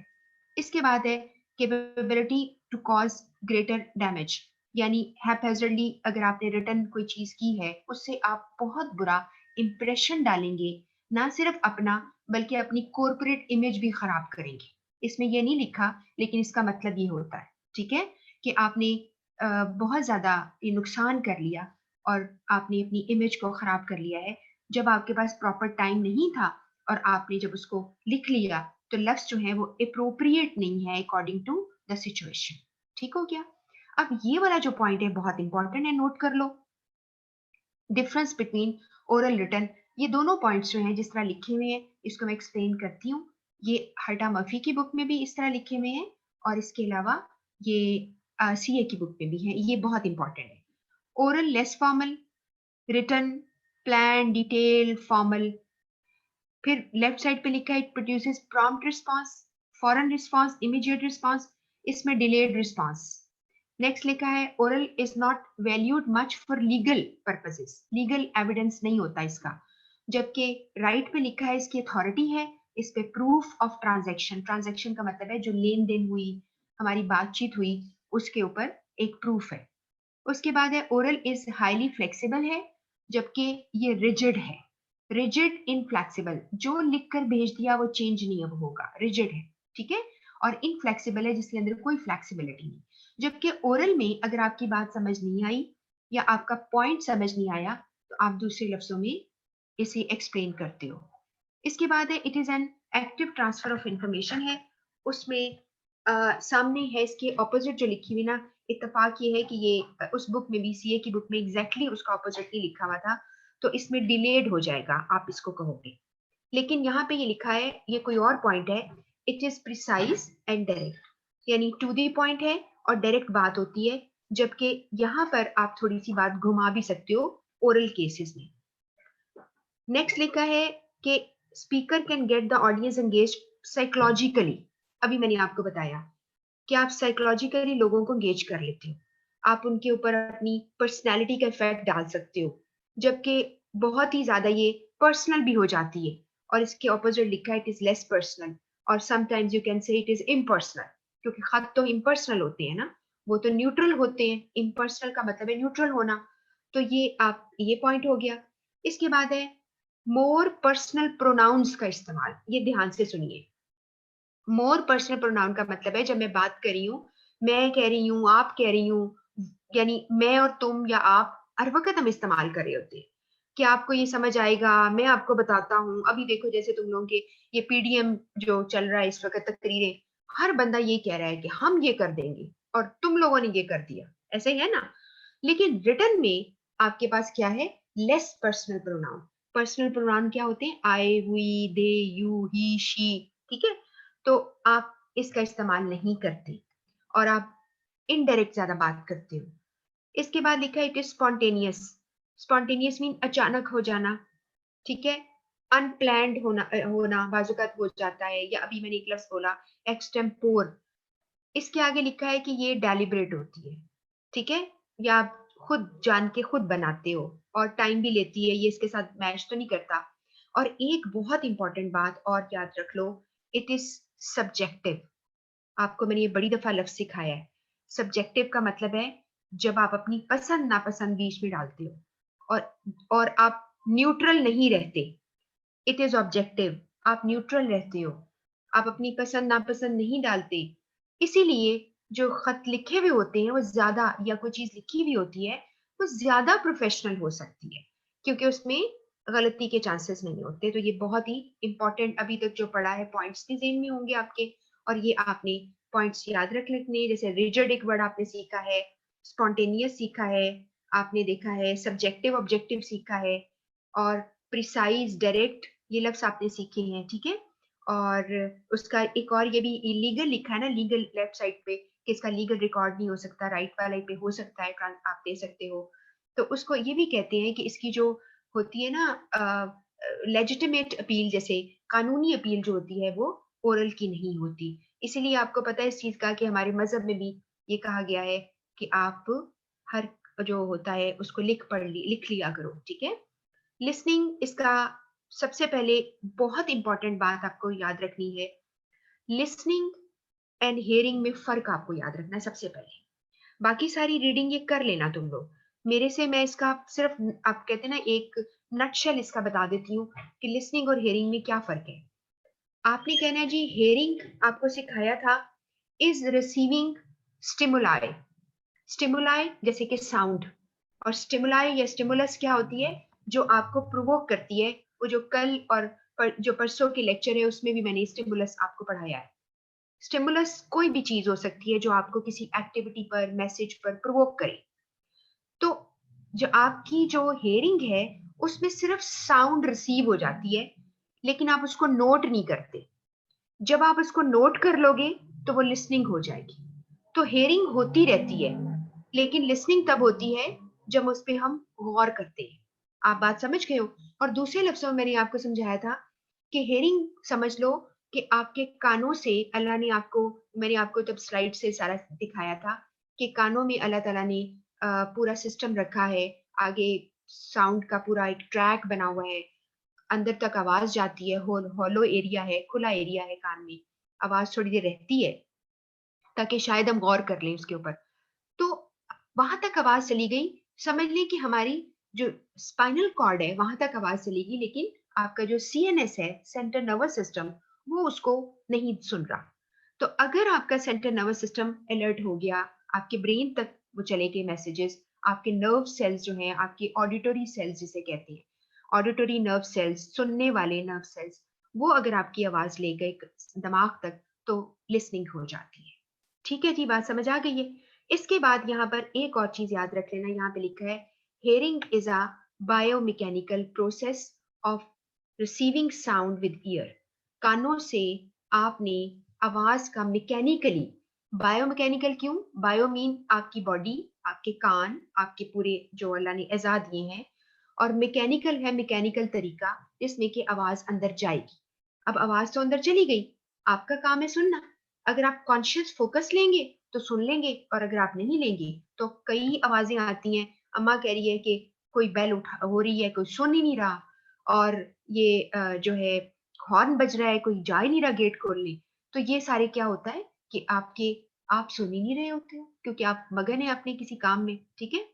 इसके बाद है capability to cause greater damage, यानी हैphazardly अगर आपने रिटर्न कोई चीज की है उससे आप बहुत बुरा इंप्रेशन डालेंगे, ना सिर्फ अपना बल्कि अपनी कॉर्पोरेट इमेज भी खराब करेंगे। इसमें ये नहीं लिखा लेकिन इसका मतलब ये होता है, ठीक है, कि आपने बहुत ज्यादा ये नुकसान कर लिया और आपने अपनी इमेज को खराब कर लिया है। जब आपके पास प्रॉपर टाइम नहीं था और आपने जब उसको लिख लिया तो लफ्ज जो है वो अप्रोप्रिएट नहीं है अकॉर्डिंग टू द सिचुएशन। ठीक हो गया। अब ये वाला जो पॉइंट है बहुत इंपॉर्टेंट है, नोट कर लो। डिफरेंस बिटवीन ओरल रिटन, ये दोनों पॉइंट्स जो हैं जिस तरह लिखे हुए हैं इसको मैं एक्सप्लेन करती हूँ। ये हर्टा मर्फी की बुक में भी इस तरह लिखे हुए हैं और इसके अलावा ये सीए की बुक में भी है, ये बहुत इंपॉर्टेंट है। Oral less formal, written plan, detail, formal. फिर लेफ्ट साइड पे लिखा है इट प्रोड्यूसेस प्रॉम्प्ट रिस्पांस, फॉरन रिस्पांस, इमीडिएट रिस्पांस, इसमें डिलेड रिस्पांस। नेक्स्ट लिखा है oral is not valued much for legal purposes, legal evidence नहीं होता इसका। जबकि राइट पे लिखा है इसकी अथॉरिटी है, इस पे प्रूफ ऑफ ट्रांजैक्शन, ट्रांजैक्शन का मतलब है जो लेन देन हुई, हमारी बातचीत हुई, उसके ऊपर एक प्रूफ है। उसके बाद है ओरल इज हाईली फ्लेक्सिबल है, जबकि ये रिजिड है। रिजिड इनफ्लेक्सिबल, जो लिखकर भेज दिया वो चेंज नहीं अब होगा, रिजिड है, ठीक है। और इनफ्लेक्सिबल है जिसके अंदर कोई फ्लेक्सिबिलिटी नहीं। जबकि ओरल में अगर आपकी बात समझ नहीं आई या आपका पॉइंट समझ नहीं आया तो आप दूसरे लफ्जों में इसे एक्सप्लेन करते हो। इसके बाद है it is an active transfer of information है, उसमें सामने है इसके ऑपोजिट जो लिखी हुई ना, इत्तेफाक ये है कि ये उस बुक में भी, सीए की बुक में एग्जैक्टली उसका ऑपोजिट नहीं लिखा हुआ था, तो इसमें डिलेड हो जाएगा आप इसको कहोगे। लेकिन यहाँ पे ये लिखा है, ये कोई और पॉइंट है, it is precise and direct, यानी टू दी पॉइंट है और डायरेक्ट बात होती है, जबकि यहाँ पर आप थोड़ी सी बात घुमा भी सकते हो ओरल केसेस में। नेक्स्ट लिखा है कि speaker can get the audience engage psychologically. अभी मैंने आपको बताया कि आप साइकोलॉजिकली लोगों को एंगेज कर लेते हो, आप उनके ऊपर अपनी पर्सनैलिटी का इफेक्ट डाल सकते हो, जबकि बहुत ही ज्यादा ये पर्सनल भी हो जाती है। और इसके ऑपोजिट लिखा है इट इज लेस पर्सनल, और sometimes you can say it is impersonal, क्योंकि खत तो इम्पर्सनल होते हैं ना, वो तो न्यूट्रल होते हैं, इम्पर्सनल का मतलब है न्यूट्रल होना। तो ये आप, ये पॉइंट हो गया। इसके बाद है मोर पर्सनल प्रोनाउंस का इस्तेमाल, ये ध्यान से सुनिए। मोर पर्सनल प्रोनाउन का मतलब है जब मैं बात कर रही हूँ, मैं कह रही हूँ, आप कह रही हूँ, यानी मैं और तुम या आप हर वक्त हम इस्तेमाल कर रहे होते हैं कि आपको ये समझ आएगा, मैं आपको बताता हूँ। अभी देखो जैसे तुम लोगों के ये पीडीएम जो चल रहा है इस वक्त, तकरीरें, हर बंदा ये कह रहा है कि हम ये कर देंगे और तुम लोगों ने ये कर दिया, ऐसे ही है ना। लेकिन रिटर्न में आपके पास क्या है, less personal pronoun. Personal pronoun क्या होते हैं, आई, हुई, दे, यू, ही, शी, ठीक है। तो आप इसका इस्तेमाल नहीं करते और आप इनडायरेक्ट ज्यादा बात करते हो। इसके बाद लिखा है it is spontaneous. Spontaneous mean अचानक हो जाना, ठीक है। अनप्लैंड होना बाजुकात हो जाता है, या अभी मैंने एक लफ्ज बोला एक्सटेम्पोर, इसके आगे लिखा है कि ये डेलिब्रेट होती है, ठीक है, या आप खुद जान के खुद बनाते हो, और टाइम भी लेती है, ये इसके साथ मैच तो नहीं करता। और एक बहुत इंपॉर्टेंट बात और याद रख लो, इट इज सब्जेक्टिव। आपको मैंने ये बड़ी दफा लफ्ज सिखाया है। सब्जेक्टिव का मतलब है जब आप अपनी पसंद नापसंद बीच में डालते हो, और आप न्यूट्रल नहीं रहते। इट इज ऑब्जेक्टिव, आप न्यूट्रल रहते हो, आप अपनी पसंद नापसंद नहीं डालते। इसीलिए जो खत लिखे हुए होते हैं वो ज्यादा, या कोई चीज लिखी हुई होती है वो ज्यादा प्रोफेशनल हो सकती है, क्योंकि उसमें गलती के चांसेस नहीं होते। तो ये बहुत ही इंपॉर्टेंट, अभी तक जो पढ़ा है पॉइंट्स भी जेहन में होंगे आपके, और ये आपने पॉइंट्स याद रख लेने। जैसे रिजिड एक वर्ड आपने सीखा है, स्पॉन्टेनियस सीखा है, आपने देखा है सब्जेक्टिव ऑब्जेक्टिव सीखा है, और प्रिसाइज डायरेक्ट ये लफ्ज आपने सीखे हैं, ठीक है। और उसका एक और ये भी इलीगल लिखा है ना, लीगल लेफ्ट साइड पे, कि इसका लीगल रिकॉर्ड नहीं हो सकता, राइट वाले पे हो सकता है, आप दे सकते हो। तो उसको ये भी कहते हैं कि इसकी जो होती है ना लेजिटिमेट अपील, जैसे कानूनी अपील जो होती है वो ओरल की नहीं होती। इसीलिए आपको पता है इस चीज का कि हमारे मजहब में भी ये कहा गया है कि आप हर जो होता है उसको लिख लिया करो, ठीक है। लिसनिंग, इसका सबसे पहले बहुत इंपॉर्टेंट बात आपको याद रखनी है, लिसनिंग एंड हियरिंग में फर्क आपको याद रखना है सबसे पहले। बाकी सारी रीडिंग ये कर लेना तुम लोग मेरे से, मैं इसका सिर्फ, आप कहते हैं ना, एक नटशेल इसका बता देती हूँ कि लिसनिंग और हियरिंग में क्या फर्क है। आपने कहना है जी, हियरिंग आपको सिखाया था इज रिसीविंग स्टिमुलाई। स्टिमुलाई जैसे कि साउंड, और स्टिमुलाई या स्टिमुलस क्या होती है, जो आपको प्रोवोक करती है। वो जो कल और जो परसों के लेक्चर है उसमें भी मैंने स्टिमुलस आपको पढ़ाया है। स्टिमुलस कोई भी चीज हो सकती है जो आपको किसी एक्टिविटी पर, मैसेज पर प्रोवोक करे। तो जो आपकी जो हेयरिंग है उसमें सिर्फ साउंड रिसीव हो जाती है, लेकिन आप उसको नोट नहीं करते। जब आप उसको नोट कर लोगे तो वो लिसनिंग हो जाएगी। तो हेयरिंग होती रहती है, लेकिन लिसनिंग तब होती है जब उस पर हम गौर करते हैं। आप बात समझ गए हो। और दूसरे लफ्जों में मैंने आपको समझाया था कि हेयरिंग समझ लो कि आपके कानों से अल्लाह ने आपको, मैंने आपको तब स्लाइड से सारा दिखाया था कि कानों में अल्लाह ताला ने पूरा सिस्टम रखा है, आगे साउंड का पूरा एक ट्रैक बना हुआ है, अंदर तक आवाज जाती है, हॉलो एरिया है, खुला एरिया है कान में, आवाज थोड़ी देर रहती है ताकि शायद हम गौर कर लें उसके ऊपर। तो वहां तक आवाज चली गई, समझ लें कि हमारी जो स्पाइनल कॉर्ड है वहां तक आवाज चलेगी, लेकिन आपका जो सीएनएस है, सेंट्रल नर्वस सिस्टम, वो उसको नहीं सुन रहा। तो अगर आपका सेंट्रल नर्वस सिस्टम अलर्ट हो गया, आपके ब्रेन तक वो चले गए मैसेजेस, आपके नर्व सेल्स जो हैं, आपके ऑडिटरी सेल्स जिसे कहते हैं, ऑडिटरी नर्व सेल्स, सुनने वाले नर्व सेल्स, वो अगर आपकी आवाज ले गए दिमाग तक तो लिसनिंग हो जाती है। ठीक है जी, बात समझ आ गई है। इसके बाद यहाँ पर एक और चीज याद रख लेना, यहाँ पे लिखा है hearing is a biomechanical process of receiving sound with year. कानों से आपने आवाज का मैकेनिकली, बायोमैकेनिकल क्यों, बायो मीन आपकी बॉडी, आपके कान, आपके पूरे जो अल्लाह ने एजा दिए हैं, और मैकेनिकल है मैकेनिकल तरीका जिसमें कि आवाज अंदर जाएगी। अब आवाज तो अंदर चली गई, आपका काम है सुनना। अगर आप कॉन्शियस फोकस लेंगे तो सुन लेंगे, और अगर आप नहीं लेंगे तो कई आवाजें आती हैं, अम्मा कह रही है कि कोई बेल उठा हो रही है, कोई सुन ही नहीं रहा, और ये जो है हॉर्न बज रहा है, कोई जा ही नहीं रहा गेट खोलने। तो ये सारे क्या होता है कि आप सुन ही नहीं रहे होते हो क्योंकि आप मगन है अपने किसी काम में। ठीक है,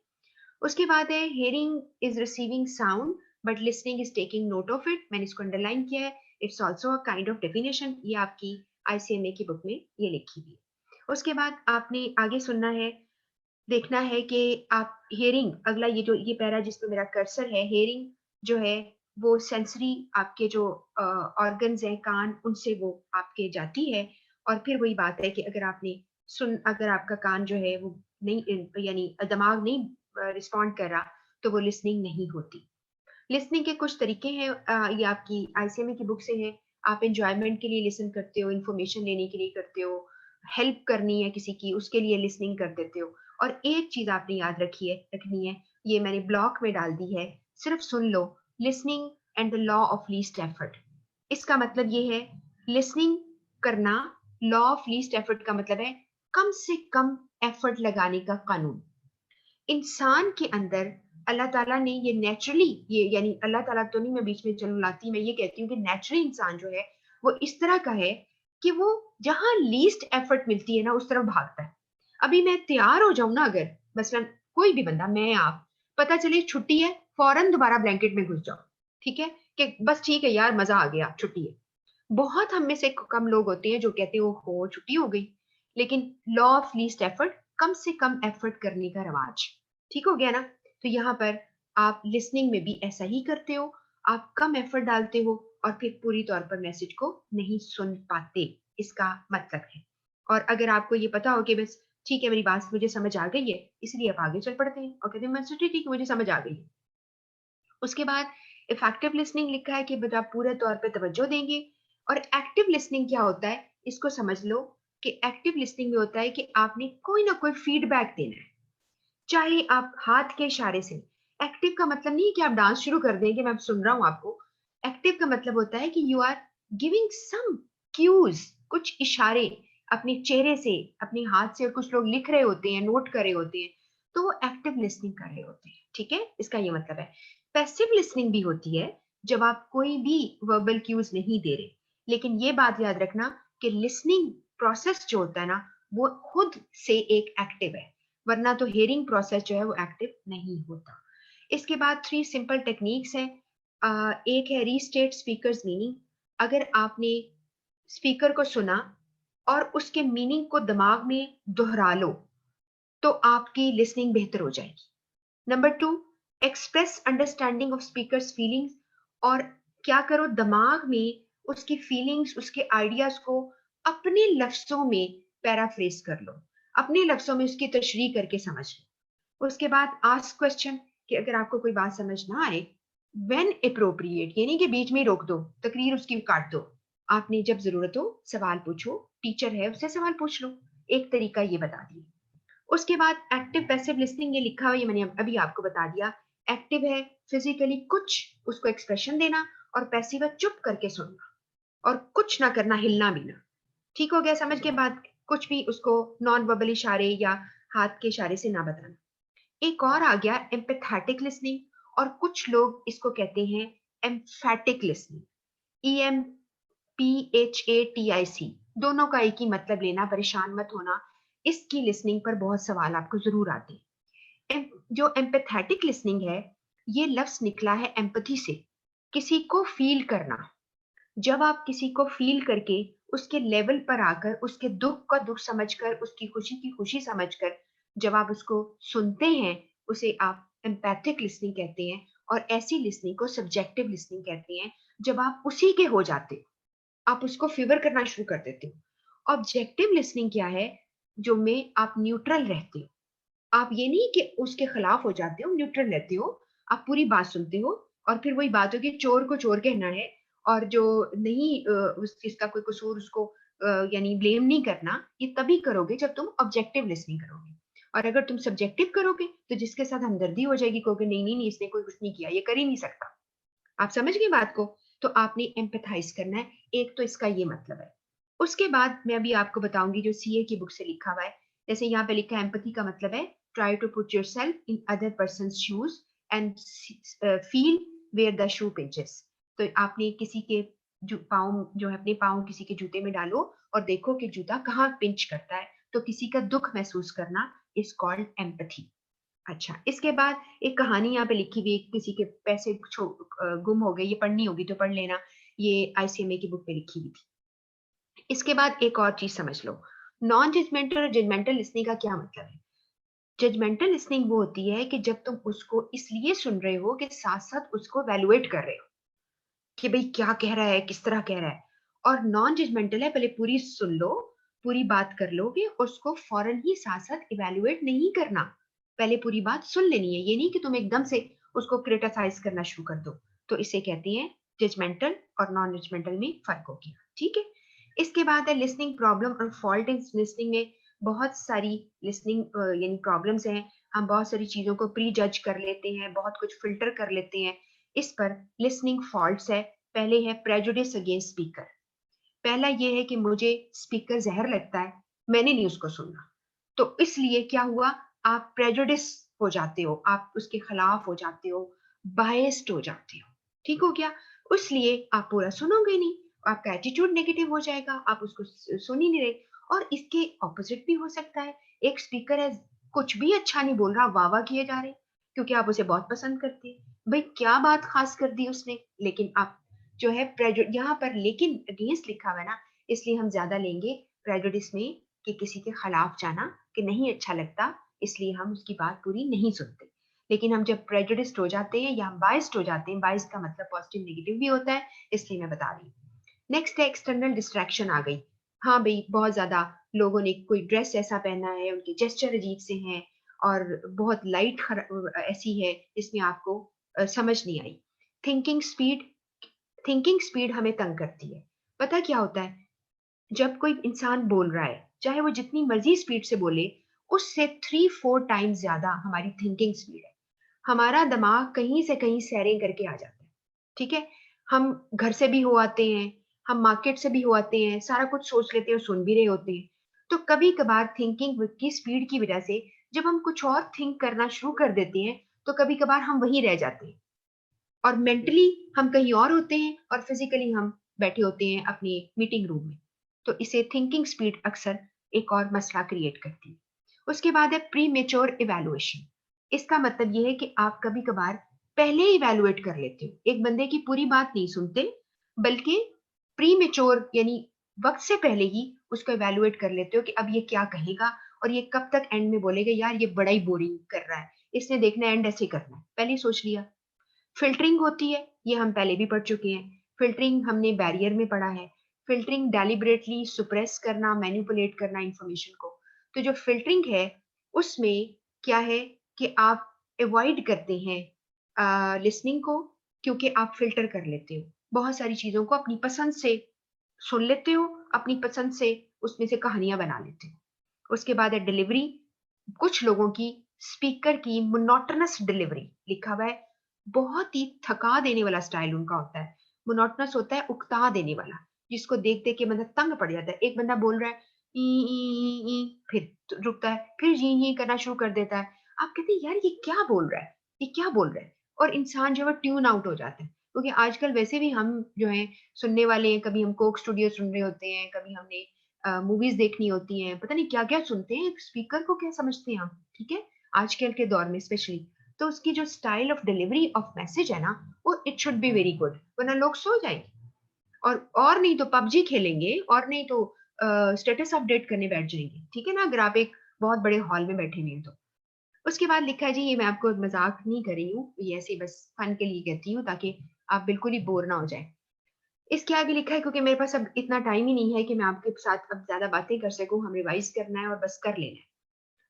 उसके बाद है hearing is receiving sound but listening is taking note of it. मैंने इसको अंडरलाइन किया है, it's also a kind of definition, ये आपकी आईसीएमए की बुक में ये लिखी हुई है। उसके बाद आपने आगे सुनना है, देखना है कि आप हेयरिंग, अगला ये जो ये पैरा जिसमें मेरा कर्सर है, हेयरिंग जो है वो सेंसरी आपके जो ऑर्गन्स हैं कान, उनसे वो आपके जाती है। और फिर वही बात है कि अगर आपने अगर आपका कान जो है वो नहीं, यानी दिमाग नहीं रिस्पॉन्ड कर रहा, तो वो लिसनिंग नहीं होती। लिसनिंग के कुछ तरीके हैं, ये आपकी आईसीएमए की बुक से है। आप एंजॉयमेंट के लिए लिसन करते हो, इंफॉर्मेशन लेने के लिए करते हो, हेल्प करनी है किसी की उसके लिए लिसनिंग कर देते हो। और एक चीज आपने याद रखनी है, ये मैंने ब्लॉक में डाल दी है, सिर्फ सुन लो, listening and the law of least effort. इसका मतलब ये है, लिसनिंग करना, लॉ ऑफ लीस्ट एफर्ट का मतलब है कम से कम एफर्ट लगाने का कानून। इंसान के अंदर अल्लाह ताला ने ये नेचुरली, ये यानी अल्लाह ताला तो नहीं, मैं बीच में चलू लाती, मैं ये कहती हूँ कि नेचुरली इंसान जो है वो इस तरह का है कि वो जहां लीस्ट एफर्ट मिलती है ना उस तरफ भागता है। अभी मैं तैयार हो जाऊं ना, अगर मसलन कोई भी बंदा, मैं आप, पता चले छुट्टी है, फौरन दोबारा ब्लैंकेट में घुस जाओ। ठीक है, कि बस ठीक है यार मजा आ गया, छुट्टी है। बहुत हम में से कम लोग होते हैं जो कहते हैं हो छुट्टी हो गई। लेकिन लॉ ऑफ लीस्ट एफर्ट, कम से कम एफर्ट करने का रवाज, ठीक हो गया ना। तो यहाँ पर आप लिसनिंग में भी ऐसा ही करते हो, आप कम एफर्ट डालते हो और फिर पूरी तौर पर मैसेज को नहीं सुन पाते, इसका मतलब है। और अगर आपको ये पता हो कि बस ठीक है मेरी बात मुझे समझ आ गई है, इसलिए आप आगे चल पड़ते हैं और कहते हैं मास्टर ठीक है मुझे समझ आ गई है। उसके बाद इफेक्टिव लिसनिंग लिखा है कि बस आप पूरे तौर पे तवज्जो देंगे। और एक्टिव लिसनिंग क्या होता है, इसको समझ लो कि एक्टिव लिसनिंग में होता है कि आपने कोई ना कोई फीडबैक देना है, चाहे आप हाथ के इशारे से। एक्टिव का मतलब नहीं है कि आप डांस शुरू कर दें कि मैं सुन रहा हूं आपको। एक्टिव का मतलब होता है कि you are giving some cues, कुछ इशारे अपने चेहरे से, अपने हाथ से, और कुछ लोग लिख रहे होते हैं, नोट कर रहे होते हैं, तो वो एक्टिव लिसनिंग कर रहे होते हैं। ठीक है, इसका ये मतलब है। पैसिव लिसनिंग भी होती है जब आप कोई भी वर्बल क्यूज नहीं दे रहे। लेकिन ये बात याद रखना कि लिसनिंग प्रोसेस जो होता है ना, वो खुद से एक एक्टिव है, वरना तो हेयरिंग प्रोसेस जो है वो एक्टिव नहीं होता। इसके बाद 3 सिंपल टेक्निक्स हैं। एक है रीस्टेट स्पीकर्स मीनिंग। अगर आपने स्पीकर को सुना और उसके मीनिंग को दिमाग में दोहरा लो तो आपकी लिसनिंग बेहतर हो जाएगी। Number 2, express understanding of speakers feelings. और क्या करो, दिमाग में उसकी फीलिंग्स, उसके आइडियाज को अपने लफ्जों में पैराफ्रेज कर लो, अपने लफ्जों में उसकी तशरीह करके समझ लो। उसके बाद आस्क क्वेश्चन, कि अगर आपको कोई बात समझ ना आए, व्हेन अप्रोप्रिएट, यानी कि बीच में ही रोक दो, तकरीर उसकी काट दो। आपने जब जरूरत हो सवाल पूछो, टीचर है उससे सवाल पूछ लो। एक तरीका ये बता दिया। उसके बाद एक्टिव पैसिव लिसनिंग ये लिखा हुआ, ये मैंने अभी आपको बता दिया। एक्टिव है फिजिकली कुछ उसको एक्सप्रेशन देना, और पैसिव है चुप करके सुनना और कुछ ना करना, हिलना भी ना। ठीक हो गया समझ के बाद, कुछ भी उसको नॉन वर्बल इशारे या हाथ के इशारे से ना बताना। एक और आ गया एम्पैथेटिक लिसनिंग, और कुछ लोग इसको कहते हैं एम्फैटिक लिसनिंग। EMPHATIC, दोनों का एक ही मतलब लेना, परेशान मत होना। इसकी लिसनिंग पर बहुत सवाल आपको जरूर आते हैं। जो एम्पैथेटिक लिसनिंग है, ये लफ्ज निकला है एम्पथी से, किसी को फील करना। जब आप किसी को फील करके उसके लेवल पर आकर, उसके दुख का दुख समझकर, उसकी खुशी की खुशी समझकर जब आप उसको सुनते हैं, उसे आप एम्पैथिक लिसनिंग कहते हैं। और ऐसी लिसनिंग को सब्जेक्टिव लिसनिंग कहते हैं, जब आप उसी के हो जाते हो, आप उसको फेवर करना शुरू कर देते हो। ऑब्जेक्टिव लिसनिंग क्या है? जो में आप न्यूट्रल रहते हो। आप ये नहीं कि उसके खिलाफ हो जाते हो, न्यूट्रल रहते हो। आप पूरी बात सुनते हो और फिर वही बात हो कि चोर को चोर कहना है और जो नहीं उस जिसका कोई कसूर उसको यानी ब्लेम नहीं करना। ये तभी करोगे जब तुम ऑब्जेक्टिव लिसनिंग करोगे। और अगर तुम सब्जेक्टिव करोगे तो जिसके साथ हमदर्दी हो जाएगी, कहोगे नहीं नहीं नहीं, इसने कोई कुछ नहीं किया, ये कर ही नहीं सकता। आप समझ गए बात को? तो आपने एम्पैथाइज करना है। एक तो इसका ये मतलब है। उसके बाद मैं अभी आपको बताऊंगी जो सीए की बुक से लिखा हुआ है। जैसे यहाँ पे लिखा है, एम्पैथी का मतलब है try to put yourself in other person shoes and feel where the shoe pinches. तो आपने किसी के पाँव जो है, अपने पाँव किसी के जूते में डालो और देखो कि जूता कहाँ पिंच करता है। तो किसी का दुख महसूस करना इज कॉल्ड एम्पैथी। अच्छा, इसके बाद एक कहानी यहाँ पे लिखी हुई है, किसी के पैसे गुम हो गए, ये पढ़नी होगी तो पढ़ लेना। ये आईसीएमए की बुक पे लिखी हुई थी। इसके बाद एक और चीज समझ लो, नॉन जजमेंटल और जजमेंटल लिसनिंग का क्या मतलब है। जजमेंटल लिसनिंग वो होती है कि जब तुम उसको इसलिए सुन रहे हो कि साथ साथ उसको वैल्यूएट कर रहे हो कि भाई क्या कह रहा है, किस तरह कह रहा है। और नॉन जजमेंटल है, पहले पूरी सुन लो, पूरी बात कर लोगे, उसको फौरन ही साथ साथ इवेल्युएट नहीं करना। पहले पूरी बात सुन लेनी है, ये नहीं कि तुम एकदम से उसको क्रिटिसाइज करना शुरू कर दो। तो इसे कहते हैं जजमेंटल और नॉन जजमेंटल में फर्क हो गया। ठीक है। इसके बाद है लिसनिंग प्रॉब्लम और फॉल्ट इन लिसनिंग में। बहुत सारी लिसनिंग यानी प्रॉब्लम्स हैं। हम बहुत सारी चीजों को प्री जज कर लेते हैं, बहुत कुछ फिल्टर कर लेते हैं। इस पर लिसनिंग फॉल्ट्स है। पहले है प्रेजुडिस अगेंस्ट स्पीकर। पहला ये है कि मुझे स्पीकर जहर लगता है, मैंने नहीं उसको सुनना। तो इसलिए क्या हुआ, आप प्रेजुडिस हो जाते हो, आप उसके खिलाफ हो जाते हो, बायस्ड हो जाते हो। ठीक हो गया। इसलिए आप पूरा सुनोगे नहीं, आपका एटीट्यूड नेगेटिव हो जाएगा, आप उसको सुन ही नहीं रहे। और इसके ऑपोजिट भी हो सकता है। एक स्पीकर है, कुछ भी अच्छा नहीं बोल रहा, वाह वाह किए जा रहे, क्योंकि आप उसे बहुत पसंद करते हैं। भाई क्या बात खास कर दी उसने, लेकिन आप जो है यहाँ पर लेकिन अगेंस्ट लिखा हुआ है ना, इसलिए हम ज्यादा लेंगे प्रेजुडिस में, कि किसी के खिलाफ जाना कि नहीं अच्छा लगता, इसलिए हम उसकी बात पूरी नहीं सुनते। लेकिन हम जब प्रेजुडिस्ड हो जाते हैं या हम बाइस्ड हो जाते हैं, बाइस्ड का मतलब पॉजिटिव नेगेटिव भी होता है, इसलिए मैं बता रही हूँ। नेक्स्ट है एक्सटर्नल डिस्ट्रैक्शन आ गई। हाँ भाई, बहुत ज्यादा लोगों ने कोई ड्रेस ऐसा पहना है, उनके जेस्चर अजीब से हैं और बहुत लाइट ऐसी है जिसमें आपको समझ नहीं आई। थिंकिंग स्पीड, थिंकिंग स्पीड हमें तंग करती है। पता क्या होता है, जब कोई इंसान बोल रहा है, चाहे वो जितनी मर्जी स्पीड से बोले, उससे 3-4 टाइम्स ज्यादा हमारी थिंकिंग स्पीड है। हमारा दिमाग कहीं से कहीं सैरें करके आ जाता है। ठीक है। हम घर से भी हो आते हैं, हम मार्केट से भी हो आते हैं, सारा कुछ सोच लेते हैं और सुन भी रहे होते हैं। तो कभी कभार थिंकिंग की स्पीड की वजह से जब हम कुछ और थिंक करना शुरू कर देते हैं, तो कभी कभार हम वहीं रह जाते हैं और मेंटली हम कहीं और होते हैं और फिजिकली हम बैठे होते हैं अपनी मीटिंग रूम में। तो इसे थिंकिंग स्पीड अक्सर एक और मसला क्रिएट करती है। उसके बाद है प्री मेच्योर इवेलुएशन। इसका मतलब यह है कि आप कभी कभार पहले इवेलुएट कर लेते हो, एक बंदे की पूरी बात नहीं सुनते, बल्कि प्री मेच्योर यानी वक्त से पहले ही उसको इवेलुएट कर लेते हो कि अब ये क्या कहेगा और ये कब तक एंड में बोलेगा, यार ये बड़ा ही बोरिंग कर रहा है, इसने देखना एंड ऐसे करना है, पहले ही सोच लिया। फिल्टरिंग होती है, ये हम पहले भी पढ़ चुके हैं। फिल्टरिंग हमने बैरियर में पढ़ा है। फिल्टरिंग डेलिबरेटली सुप्रेस करना, मैनिपुलेट करना इंफॉर्मेशन को। तो जो फिल्टरिंग है उसमें क्या है कि आप अवॉइड करते हैं लिसनिंग को, क्योंकि आप फिल्टर कर लेते हो, बहुत सारी चीजों को अपनी पसंद से सुन लेते हो, अपनी पसंद से उसमें से कहानियां बना लेते हो। उसके बाद है डिलीवरी। कुछ लोगों की स्पीकर की मोनोटोनस डिलीवरी, लिखा हुआ है बहुत ही थका देने वाला स्टाइल उनका होता है। मोनोटोनस होता है उकता देने वाला, जिसको देख देख के बंदा तंग पड़ जाता है। एक बंदा बोल रहा है ई ई ई, फिर रुकता है, फिर जी ही करना शुरू कर देता है। आप कहते हैं यार ये क्या बोल रहा है, ये क्या बोल रहा है। और इंसान जो है ट्यून आउट हो जाता है, क्योंकि आजकल वैसे भी हम जो है सुनने वाले हैं, कभी हम कोक स्टूडियो सुन रहे होते हैं, कभी हमने मूवीज देखनी होती हैं, पता नहीं क्या क्या सुनते हैं, स्पीकर को क्या समझते हैं हम। ठीक है। आजकल के दौर में स्पेशली, तो उसकी जो style of delivery of message है ना, वो it should be very good, वरना लोग सो जाएंगे। और नहीं तो पबजी खेलेंगे, और नहीं तो स्टेटस अपडेट करने बैठ जाएंगे। ठीक है ना, अगर आप एक बहुत बड़े हॉल में बैठे हुए हैं तो। उसके बाद लिखा है जी, ये मैं आपको मजाक नहीं कर रही हूँ, ये ऐसे बस फन के लिए कहती हूँ ताकि आप बिल्कुल ही बोर ना हो जाए। इसके आगे लिखा है क्योंकि मेरे पास अब इतना टाइम ही नहीं है कि मैं आपके साथ अब ज्यादा बातें कर सकूं, हम रिवाइज करना है और बस कर लेना है।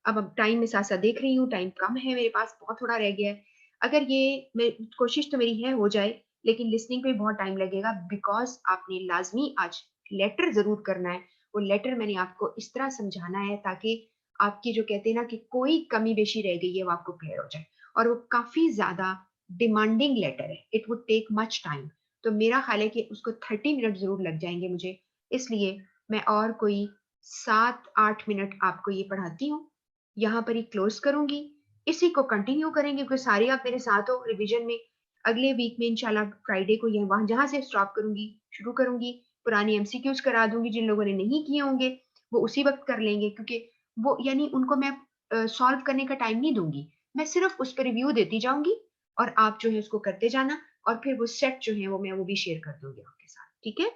अब टाइम में साथ साथ देख रही हूँ, टाइम कम है मेरे पास, बहुत थोड़ा रह गया है। अगर ये मैं कोशिश तो मेरी है हो जाए, लेकिन लिसनिंग पे बहुत टाइम लगेगा, बिकॉज आपने लाजमी आज लेटर जरूर करना है। वो लेटर मैंने आपको इस तरह समझाना है ताकि आपकी जो कहते हैं ना कि कोई कमी बेशी रह गई है वो आपको क्लियर हो जाए। और वो काफी ज्यादा डिमांडिंग लेटर है, it would take much time. तो मेरा ख्याल है कि उसको 30 मिनट जरूर लग जाएंगे मुझे, इसलिए मैं और कोई 7-8 मिनट आपको ये पढ़ाती हूँ, यहाँ पर ही क्लोज करूंगी। इसी को कंटिन्यू करेंगे क्योंकि सारे आप मेरे साथ हो रिवीजन में। अगले वीक में इंशाल्लाह फ्राइडे को यह वहां जहां से स्टॉप करूंगी शुरू करूंगी, पुरानी एमसीक्यूज करा दूंगी। जिन लोगों ने नहीं किए होंगे वो उसी वक्त कर लेंगे, क्योंकि वो यानी उनको मैं सॉल्व करने का टाइम नहीं दूंगी, मैं सिर्फ उस पर रिव्यू देती जाऊंगी और आप जो है उसको करते जाना। और फिर वो सेट जो है वो मैं वो भी शेयर कर दूंगी आपके साथ, ठीक है।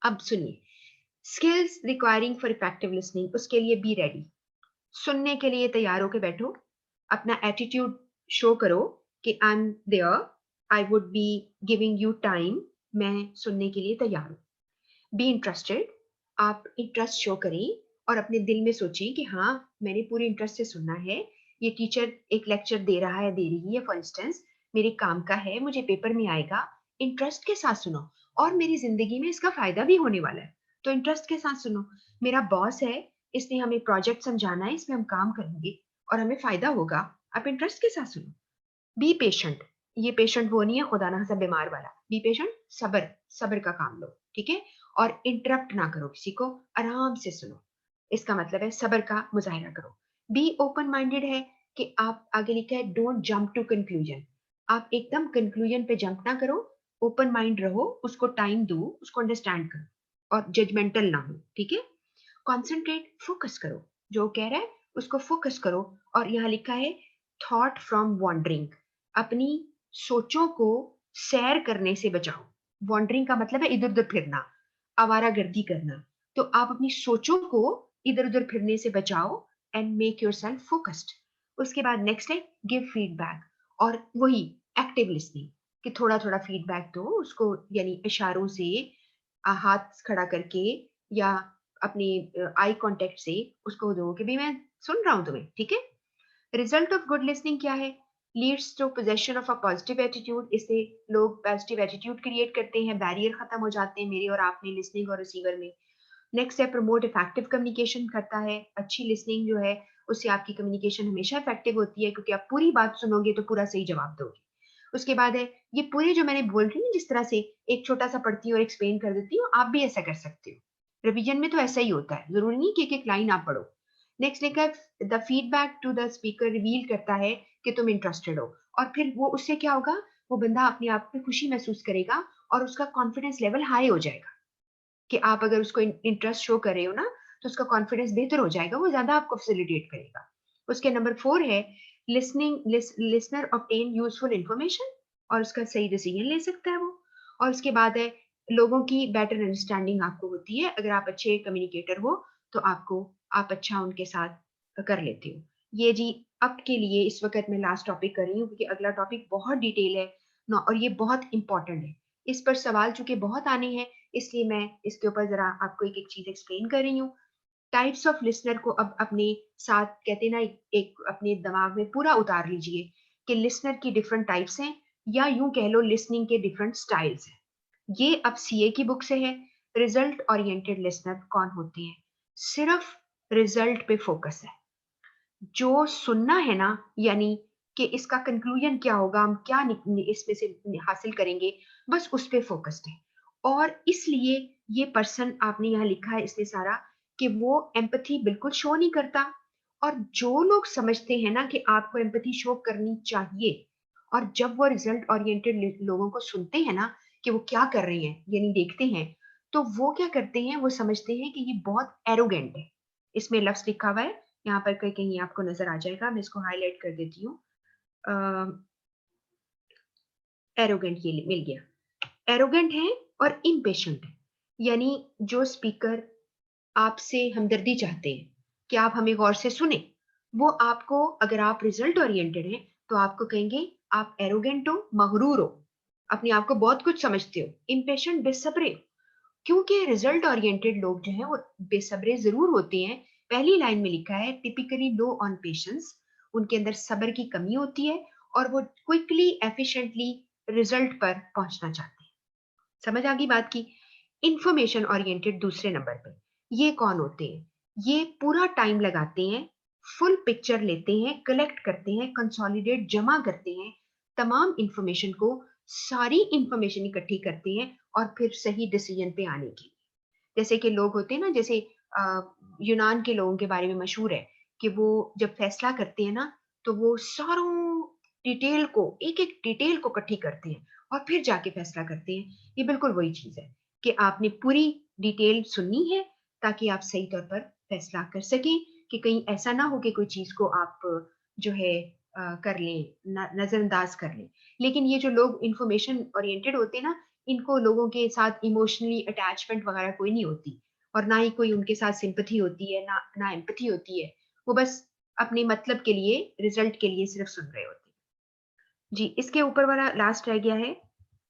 अब सुनिए, skills requiring for effective listening, उसके लिए बी रेडी। सुनने के लिए तैयार होके बैठो, अपना एटीट्यूड शो करो कि I am there, I would be giving you time, मैं सुनने के लिए तैयार हूँ। बी इंटरेस्टेड, आप इंटरेस्ट शो करें और अपने दिल में सोचें कि हाँ मैंने पूरे इंटरेस्ट से सुनना है। ये टीचर एक लेक्चर दे रहा है, दे रही है, फॉर इंस्टेंस मेरे काम का है, मुझे पेपर में आएगा, इंटरेस्ट के साथ सुनो और मेरी जिंदगी में इसका फायदा भी होने वाला है, तो इंटरेस्ट के साथ सुनो। मेरा बॉस है, इसने हमें प्रोजेक्ट समझाना है, इसमें हम काम करेंगे और हमें फायदा होगा, आप इंटरेस्ट के साथ सुनो। बी पेशेंट, ये पेशेंट वो नहीं है खुदा ना सब बीमार वाला, बी पेशेंट, सबर, सबर का काम लो, ठीक है। और इंटरप्ट ना करो किसी को, आराम से सुनो, इसका मतलब है सबर का मुजाहिरा करो। बी ओपन माइंडेड है कि आप आगे लिखा है डोंट जंप टू कंक्लूजन, आप एकदम कंक्लूजन पे जंप ना करो, ओपन माइंड रहो, उसको टाइम दो, उसको अंडरस्टैंड करो और जजमेंटल ना हो, ठीक है। कॉन्सेंट्रेट, फोकस करो, जो कह रहा है उसको फोकस करो। और यहाँ लिखा है थॉट फ्रॉम वॉन्डरिंग, अपनी सोचों को सैर करने से बचाओ। वॉन्डरिंग का मतलब है इधर उधर फिरना, आवारागर्दी करना। तो आप अपनी सोचों को इधर उधर फिरने से बचाओ and make your self focused. उसके बाद नेक्स्ट है गिव फीडबैक, और वही एक्टिव लिसनिंग, कि थोड़ा थोड़ा फीडबैक दो उसको, यानी इशारों से, हाथ खड़ा करके या अपने आई कांटेक्ट से उसको दो कि भाई मैं सुन रहा हूं तुम्हें, ठीक है। रिजल्ट ऑफ गुड लिसनिंग क्या है? Leads to possession of a positive attitude, इससे लोग पॉजिटिव एटीट्यूड क्रिएट करते हैं, बैरियर खत्म हो जाते हैं मेरे और आप में, लिसनिंग और रिसीवर में। नेक्स्ट है प्रमोट इफेक्टिव कम्युनिकेशन करता है, अच्छी लिसनिंग जो है उससे आपकी कम्युनिकेशन हमेशा इफेक्टिव होती है क्योंकि आप पूरी बात सुनोगे तो पूरा सही जवाब दोगे। उसके बाद है ये पूरे जो मैंने बोल रही हूँ जिस तरह से एक छोटा सा पढ़ती हूँ और एक्सप्लेन कर देती हूँ, आप भी ऐसा कर सकते हो। रिवीजन में तो ऐसा ही होता है, जरूरी नहीं कि एक लाइन आप पढ़ो। नेक्स्ट लिखा है the feedback to the speaker reveal करता है कि तुम इंटरेस्टेड हो, और फिर वो उससे क्या होगा, वो बंदा अपने आप में खुशी महसूस करेगा और उसका कॉन्फिडेंस लेवल हाई हो जाएगा कि आप अगर उसको इंटरेस्ट शो कर रहे हो ना तो उसका कॉन्फिडेंस बेहतर हो जाएगा, वो ज्यादा आपको फैसिलिटेट करेगा। उसके नंबर 4 है लिसनर ऑब्टेन यूजफुल इंफॉर्मेशन, और उसका सही डिसीजन ले सकता है वो। और उसके बाद है लोगों की बेटर अंडरस्टैंडिंग आपको होती है, अगर आप अच्छे कम्युनिकेटर हो तो आपको आप अच्छा उनके साथ कर लेते हो। ये जी अब के लिए इस वक्त मैं लास्ट टॉपिक कर रही हूँ क्योंकि अगला टॉपिक बहुत डिटेल है ना और ये बहुत इंपॉर्टेंट है, इस पर सवाल चूंकि बहुत आने हैं, इसलिए मैं इसके ऊपर जरा आपको एक एक चीज एक्सप्लेन कर रही हूँ। टाइप्स ऑफ लिसनर को अब अपने साथ कहते ना एक अपने दिमाग में पूरा उतार लीजिए कि लिसनर की डिफरेंट टाइप्स हैं, या यूं कह लो लिसनिंग के डिफरेंट स्टाइल्स हैं। ये अब सीए की बुक से है। रिजल्ट ओरिएंटेड लिसनर कौन होते हैं? सिर्फ रिजल्ट पे फोकस है, जो सुनना है ना, यानी कि इसका कंक्लूजन क्या होगा, हम क्या इसमें से हासिल करेंगे, बस उस पे फोकस्ड है। और इसलिए ये पर्सन आपने यहाँ लिखा है इसलिए सारा कि वो एम्पथी बिल्कुल शो नहीं करता। और जो लोग समझते हैं ना कि आपको एम्पथी शो करनी चाहिए, और जब वो रिजल्ट ओरिएंटेड लोगों को सुनते हैं ना कि वो क्या कर रहे हैं, यानी देखते हैं, तो वो क्या करते हैं, वो समझते हैं कि ये बहुत एरोगेंट है। इसमें लफ्ज लिखा हुआ है यहाँ पर, कहीं कहीं आपको नजर आ जाएगा, मैं इसको हाईलाइट कर देती हूँ। एरोगेंट ये मिल गया, एरोगेंट है और इम्पेशेंट है, यानी जो स्पीकर आपसे हमदर्दी चाहते हैं कि आप हमें गौर से सुने, वो आपको, अगर आप रिजल्ट ओरिएंटेड हैं तो आपको कहेंगे आप एरोगेंट हो, मगरूर हो, अपने आप को बहुत कुछ समझते हो, इम्पेशेंट बेसब्रे हो, क्योंकि रिजल्ट ओरिएंटेड लोग जो हैं वो बेसब्रे जरूर होते हैं। पहली लाइन में लिखा है टिपिकली लो ऑन पेशेंस, उनके अंदर सब्र की कमी होती है और वो क्विकली एफिशिएंटली रिजल्ट पर पहुंचना चाहते हैं। समझ आ गई बात की। इंफॉर्मेशन ओरिएंटेड दूसरे नंबर पे, ये कौन होते हैं? ये पूरा टाइम लगाते हैं, फुल पिक्चर लेते हैं, कलेक्ट करते हैं, कंसोलिडेट जमा करते हैं तमाम इंफॉर्मेशन को, सारी इंफॉर्मेशन इकट्ठी करते हैं और फिर सही डिसीजन पे आने की। जैसे कि लोग होते हैं ना, जैसे यूनान के लोगों के बारे में मशहूर है कि वो जब फैसला करते हैं ना, तो वो सारों डिटेल को, एक एक डिटेल को इकट्ठी करते हैं और फिर जाके फैसला करते हैं। ये बिल्कुल वही चीज है कि आपने पूरी डिटेल सुननी है ताकि आप सही तौर पर फैसला कर सकें, कि कहीं ऐसा ना हो कि कोई चीज को आप जो है कर लें, नजरअंदाज कर लें। लेकिन ये जो लोग इंफॉर्मेशन ओरिएंटेड होते हैं ना, इनको लोगों के साथ इमोशनली अटैचमेंट वगैरह कोई नहीं होती, और ना ही कोई उनके साथ सिंपथी होती है, ना एम्पथी होती है। वो बस अपने मतलब के लिए, रिजल्ट के लिए सिर्फ सुन रहे होते हैं। जी, इसके ऊपर वाला लास्ट रह गया है,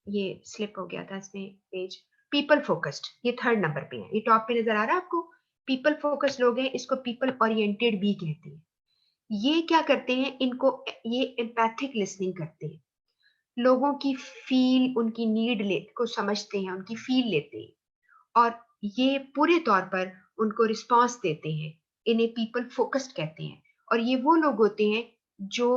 ये स्लिप हो गया था इसमें पेज। पीपल फोकस्ड, ये थर्ड नंबर पे है, ये टॉप पे नजर आ रहा है आपको। पीपल फोकस्ड लोग हैं, इसको पीपल ओरिएंटेड भी कहते हैं। ये क्या करते हैं, इनको ये एम्पैथिक लिसनिंग करते हैं, लोगों की फील, उनकी नीड ले को समझते हैं, उनकी फील लेते हैं और ये पूरे तौर पर उनको रिस्पांस देते हैं। इन्हें पीपल फोकस्ड कहते हैं। और ये वो लोग होते हैं जो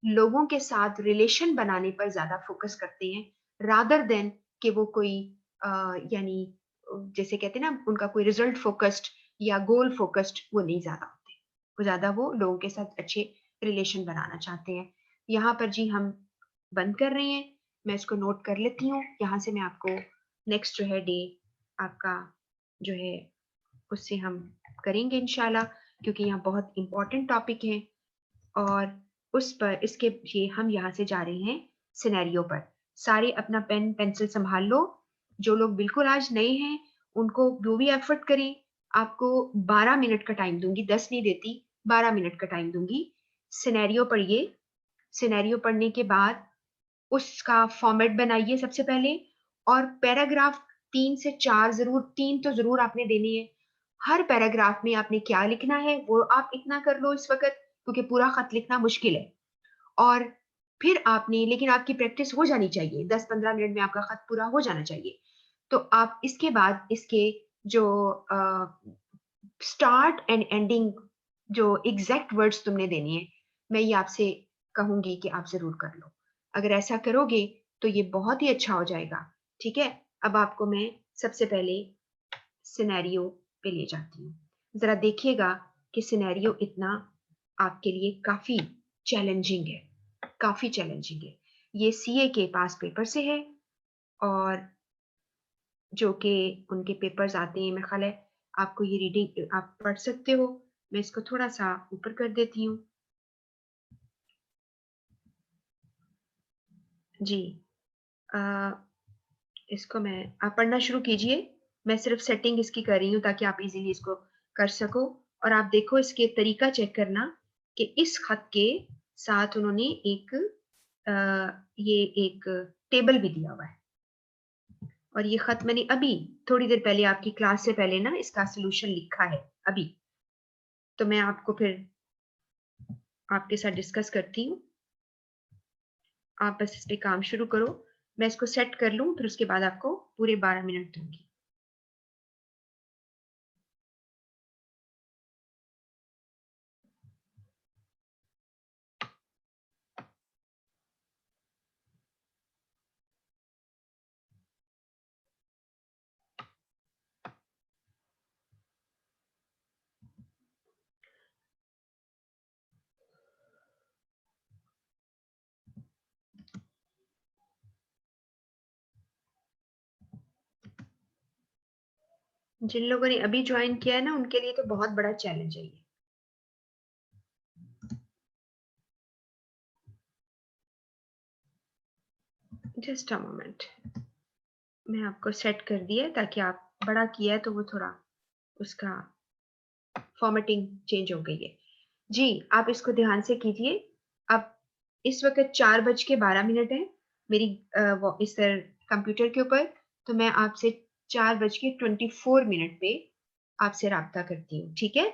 लोगों के साथ रिलेशन बनाने पर ज्यादा फोकस करते हैं, रादर देन कि वो कोई यानी जैसे कहते हैं ना, उनका कोई रिजल्ट फोकस्ड या गोल फोकस्ड वो नहीं ज्यादा होते। वो ज्यादा वो लोगों के साथ अच्छे रिलेशन बनाना चाहते हैं। यहाँ पर जी हम बंद कर रहे हैं, मैं इसको नोट कर लेती हूँ। यहाँ से मैं आपको नेक्स्ट जो है डे आपका जो है उससे हम करेंगे इंशाल्लाह, क्योंकि यहाँ बहुत इंपॉर्टेंट टॉपिक है। और उस पर इसके ये हम यहाँ से जा रहे हैं सिनेरियो पर। सारे अपना पेन पेंसिल संभाल लो। जो लोग बिल्कुल आज नए हैं उनको जो भी एफर्ट करें। आपको 12 मिनट का टाइम दूंगी, 10 नहीं देती, 12 मिनट का टाइम दूंगी। सिनेरियो पढ़िए, सिनेरियो पढ़ने के बाद उसका फॉर्मेट बनाइए सबसे पहले, और पैराग्राफ 3 से 4 जरूर, 3 तो जरूर आपने देने हैं। हर पैराग्राफ में आपने क्या लिखना है वो आप इतना कर लो इस वक्त, क्योंकि पूरा खत लिखना मुश्किल है। और फिर आपने, लेकिन आपकी प्रैक्टिस हो जानी चाहिए, 10-15 मिनट में आपका खत पूरा हो जाना चाहिए। तो आप इसके बाद इसके जो स्टार्ट एंड एंडिंग, जो एग्जैक्ट वर्ड्स तुमने देने हैं, मैं ये आपसे कहूंगी कि आप जरूर कर लो। अगर ऐसा करोगे तो ये बहुत ही अच्छा हो जाएगा। ठीक है, अब आपको मैं सबसे पहले सिनेरियो पे ले जाती हूँ। जरा देखिएगा कि सिनेरियो इतना आपके लिए काफी चैलेंजिंग है, काफी चैलेंजिंग है। ये सीए के पास पेपर से है, और जो कि उनके पेपर्स आते हैं, मेरे ख्याल है आपको ये रीडिंग आप पढ़ सकते हो। मैं इसको थोड़ा सा ऊपर कर देती हूँ। जी, आ, इसको मैं, आप पढ़ना शुरू कीजिए। मैं सिर्फ सेटिंग इसकी कर रही हूँ ताकि आप इजीली इसको कर सको। और आप देखो, इसके तरीका चेक करना कि इस खत के साथ उन्होंने एक ये एक टेबल भी दिया हुआ है। और ये खत मैंने अभी थोड़ी देर पहले आपकी क्लास से पहले ना इसका सोल्यूशन लिखा है अभी। तो मैं आपको फिर आपके साथ डिस्कस करती हूँ। आप बस इस पे काम शुरू करो, मैं इसको सेट कर लूँ, फिर उसके बाद आपको पूरे 12 मिनट दूंगी। जिन लोगों ने अभी ज्वाइन किया है ना, उनके लिए तो बहुत बड़ा चैलेंज है ये। जस्ट अ मोमेंट, मैं आपको सेट कर दिया है ताकि आप, बड़ा किया है तो वो थोड़ा उसका फॉर्मेटिंग चेंज हो गई है। जी, आप इसको ध्यान से कीजिए। अब इस वक्त 4:12 है, मेरी वो इस कंप्यूटर के ऊपर, तो मैं आपसे 4:24 पे आपसे राब्ता करती हूँ, ठीक है?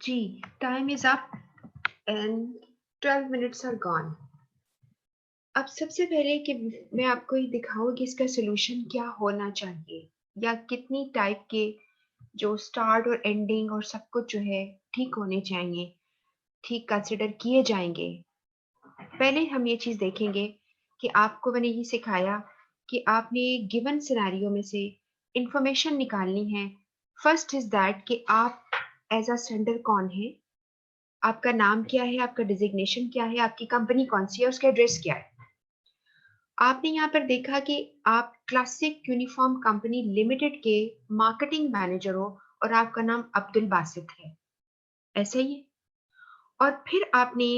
जी, time is up and 12 minutes are gone. अब सबसे पहले कि मैं आपको ये दिखाऊं कि इसका सोल्यूशन क्या होना चाहिए, या कितनी टाइप के जो स्टार्ट और एंडिंग और सब कुछ जो है ठीक होने चाहिए, ठीक कंसिडर किए जाएंगे। पहले हम ये चीज देखेंगे कि आपको मैंने ये सिखाया कि आपने गिवन सिनेरियो में से इंफॉर्मेशन निकालनी है। फर्स्ट इज दैट कि आप एज अ सेंडर कौन है, आपका नाम क्या है, आपका डिजिग्नेशन क्या है, आपकी कंपनी कौन सी है, उसका एड्रेस क्या है। आपने यहाँ पर देखा कि आप क्लासिक यूनिफॉर्म कंपनी लिमिटेड के मार्केटिंग मैनेजर हो और आपका नाम अब्दुल बासित है, ऐसा ही है। और फिर आपने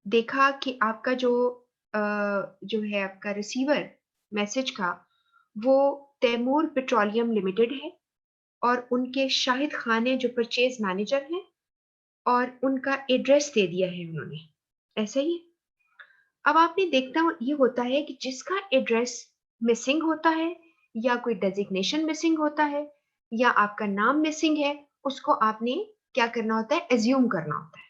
देखा कि आपका जो है आपका रिसीवर मैसेज का, वो तैमूर पेट्रोलियम लिमिटेड है और उनके शाहिद खान है जो परचेज मैनेजर हैं, और उनका एड्रेस दे दिया है उन्होंने, ऐसा ही है। अब आपने देखना ये होता है कि जिसका एड्रेस मिसिंग होता है, या कोई डेजिग्नेशन मिसिंग होता है, या आपका नाम मिसिंग है, उसको आपने क्या करना होता है, एज्यूम करना होता है।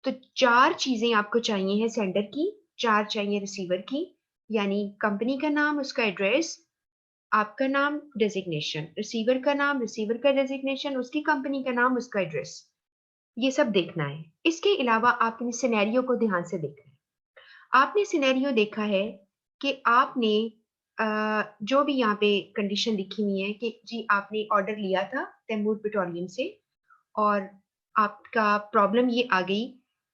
तो 4 चीजें आपको चाहिए है सेंडर की, 4 चाहिए रिसीवर की, यानी कंपनी का नाम, उसका एड्रेस, आपका नाम, डेजिग्नेशन, रिसीवर का नाम, रिसीवर का डेजिग्नेशन, उसकी कंपनी का नाम, उसका एड्रेस। ये सब देखना है। इसके अलावा आपने सिनेरियो को ध्यान से देखना है। आपने सिनेरियो देखा है कि आपने जो भी यहाँ पे कंडीशन लिखी हुई है कि जी आपने ऑर्डर लिया था तैमूर पेट्रोलियम से, और आपका प्रॉब्लम ये आ गई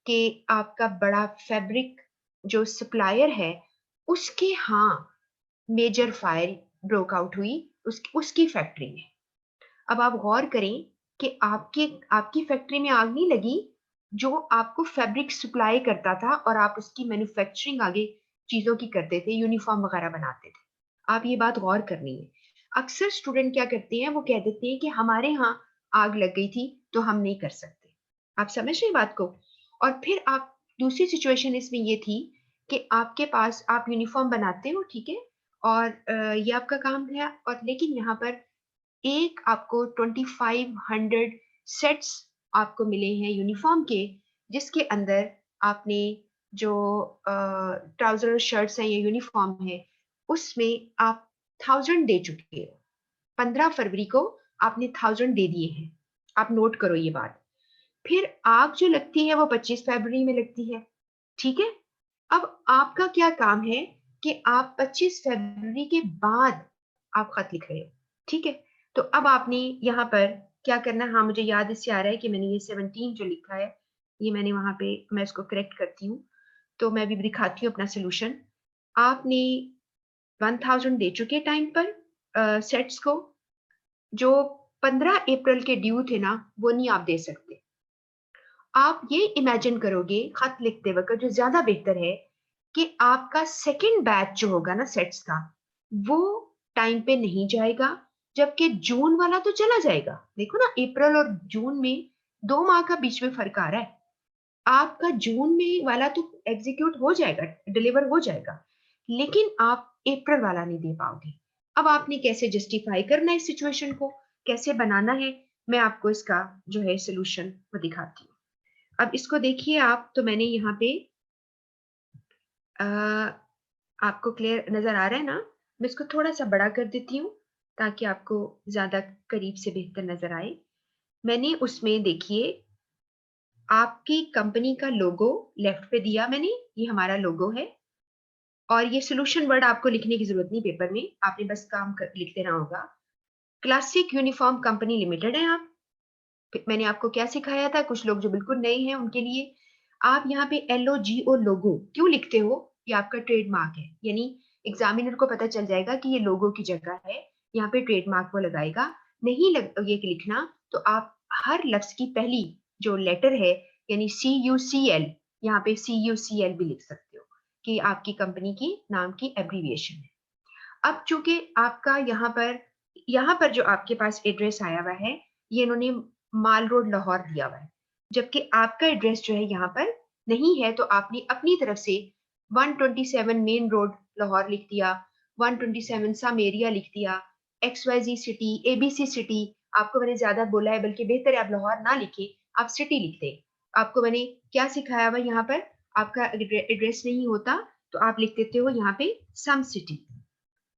कि आपका बड़ा फैब्रिक जो सप्लायर है, उसके यहाँ मेजर फायर ब्रोक आउट हुई उसकी फैक्ट्री में। अब आप गौर करें कि आपके आपकी फैक्ट्री में आग नहीं लगी, जो आपको फैब्रिक सप्लाई करता था और आप उसकी मैन्युफैक्चरिंग आगे चीजों की करते थे, यूनिफॉर्म वगैरह बनाते थे। आप ये बात गौर करनी है। अक्सर स्टूडेंट क्या करते हैं, वो कह देते हैं कि हमारे यहाँ आग लग गई थी तो हम नहीं कर सकते। आप समझ रहे बात को। और फिर आप दूसरी सिचुएशन इसमें ये थी कि आपके पास आप यूनिफॉर्म बनाते हो, ठीक है, और ये आपका काम है, और लेकिन यहाँ पर एक आपको 2500 सेट्स आपको मिले हैं यूनिफॉर्म के, जिसके अंदर आपने जो ट्राउजर शर्ट्स हैं या यूनिफॉर्म है, उसमें आप 1000 दे चुके हो। 15 फरवरी को आपने 1000 दे दिए हैं। आप नोट करो ये बात। फिर आग जो लगती है वो 25 फरवरी में लगती है, ठीक है। अब आपका क्या काम है कि आप 25 फरवरी के बाद आप खत लिख रहे हो, ठीक है। तो अब आपने यहाँ पर क्या करना है, हाँ मुझे याद इससे आ रहा है कि मैंने ये 17 जो लिखा है, ये मैंने वहां पे, मैं इसको करेक्ट करती हूँ। तो मैं भी दिखाती हूँ अपना सोल्यूशन। आपने 1000 दे चुके टाइम पर सेट्स को, जो 15 अप्रैल के ड्यू थे ना, वो नहीं आप दे सकते। आप ये इमेजिन करोगे खत लिखते वक्त, जो ज्यादा बेहतर है, कि आपका सेकंड बैच जो होगा ना सेट्स का, वो टाइम पे नहीं जाएगा, जबकि जून वाला तो चला जाएगा। देखो ना, अप्रैल और जून में 2 माह का बीच में फर्क आ रहा है। आपका जून में वाला तो एग्जीक्यूट हो जाएगा, डिलीवर हो जाएगा, लेकिन आप अप्रैल वाला नहीं दे पाओगे। अब आपने कैसे जस्टिफाई करना है इस सिचुएशन को, कैसे बनाना है, मैं आपको इसका जो है सोल्यूशन वो दिखाती हूँ। अब इसको देखिए आप, तो मैंने यहाँ पे आ, आपको क्लियर नजर आ रहा है ना। मैं इसको थोड़ा सा बड़ा कर देती हूँ ताकि आपको ज्यादा करीब से बेहतर नजर आए। मैंने उसमें देखिए आपकी कंपनी का लोगो लेफ्ट पे दिया मैंने, ये हमारा लोगो है। और ये सोल्यूशन वर्ड आपको लिखने की जरूरत नहीं पेपर में, आपने बस लिख देना होगा। क्लासिक यूनिफॉर्म कंपनी लिमिटेड है आप। मैंने आपको क्या सिखाया था, कुछ लोग जो बिल्कुल नए हैं उनके लिए, आप यहाँ पे LOGO लोगो क्यों लिखते हो, ये आपका ट्रेडमार्क है, यानी एग्जामिनर को पता चल जाएगा कि ये लोगो की जगह है, यहाँ पे ट्रेडमार्क वो लगाएगा। नहीं ये लिखना, तो आप हर लफ्ज की पहली जो लेटर है, यानी CUCL, यहाँ पे CUCL भी लिख सकते हो, कि आपकी कंपनी की नाम की एब्रीविएशन है। अब चूंकि आपका यहाँ पर जो आपके पास एड्रेस आया हुआ है, ये इन्होंने माल रोड लाहौर दिया हुआ है, जबकि आपका एड्रेस जो है यहाँ पर नहीं है, तो आपने अपनी तरफ से 127 मेन रोड लाहौर लिख दिया, 127 सम एरिया लिख दिया, XYZ सिटी, ABC सिटी। आपको मैंने ज्यादा बोला है, बल्कि बेहतर है आप लाहौर ना लिखे, आप सिटी लिखते हैं। आपको मैंने क्या सिखाया हुआ यहाँ पर, आपका एड्रेस नहीं होता तो आप लिख देते हो यहाँ पे सम सिटी,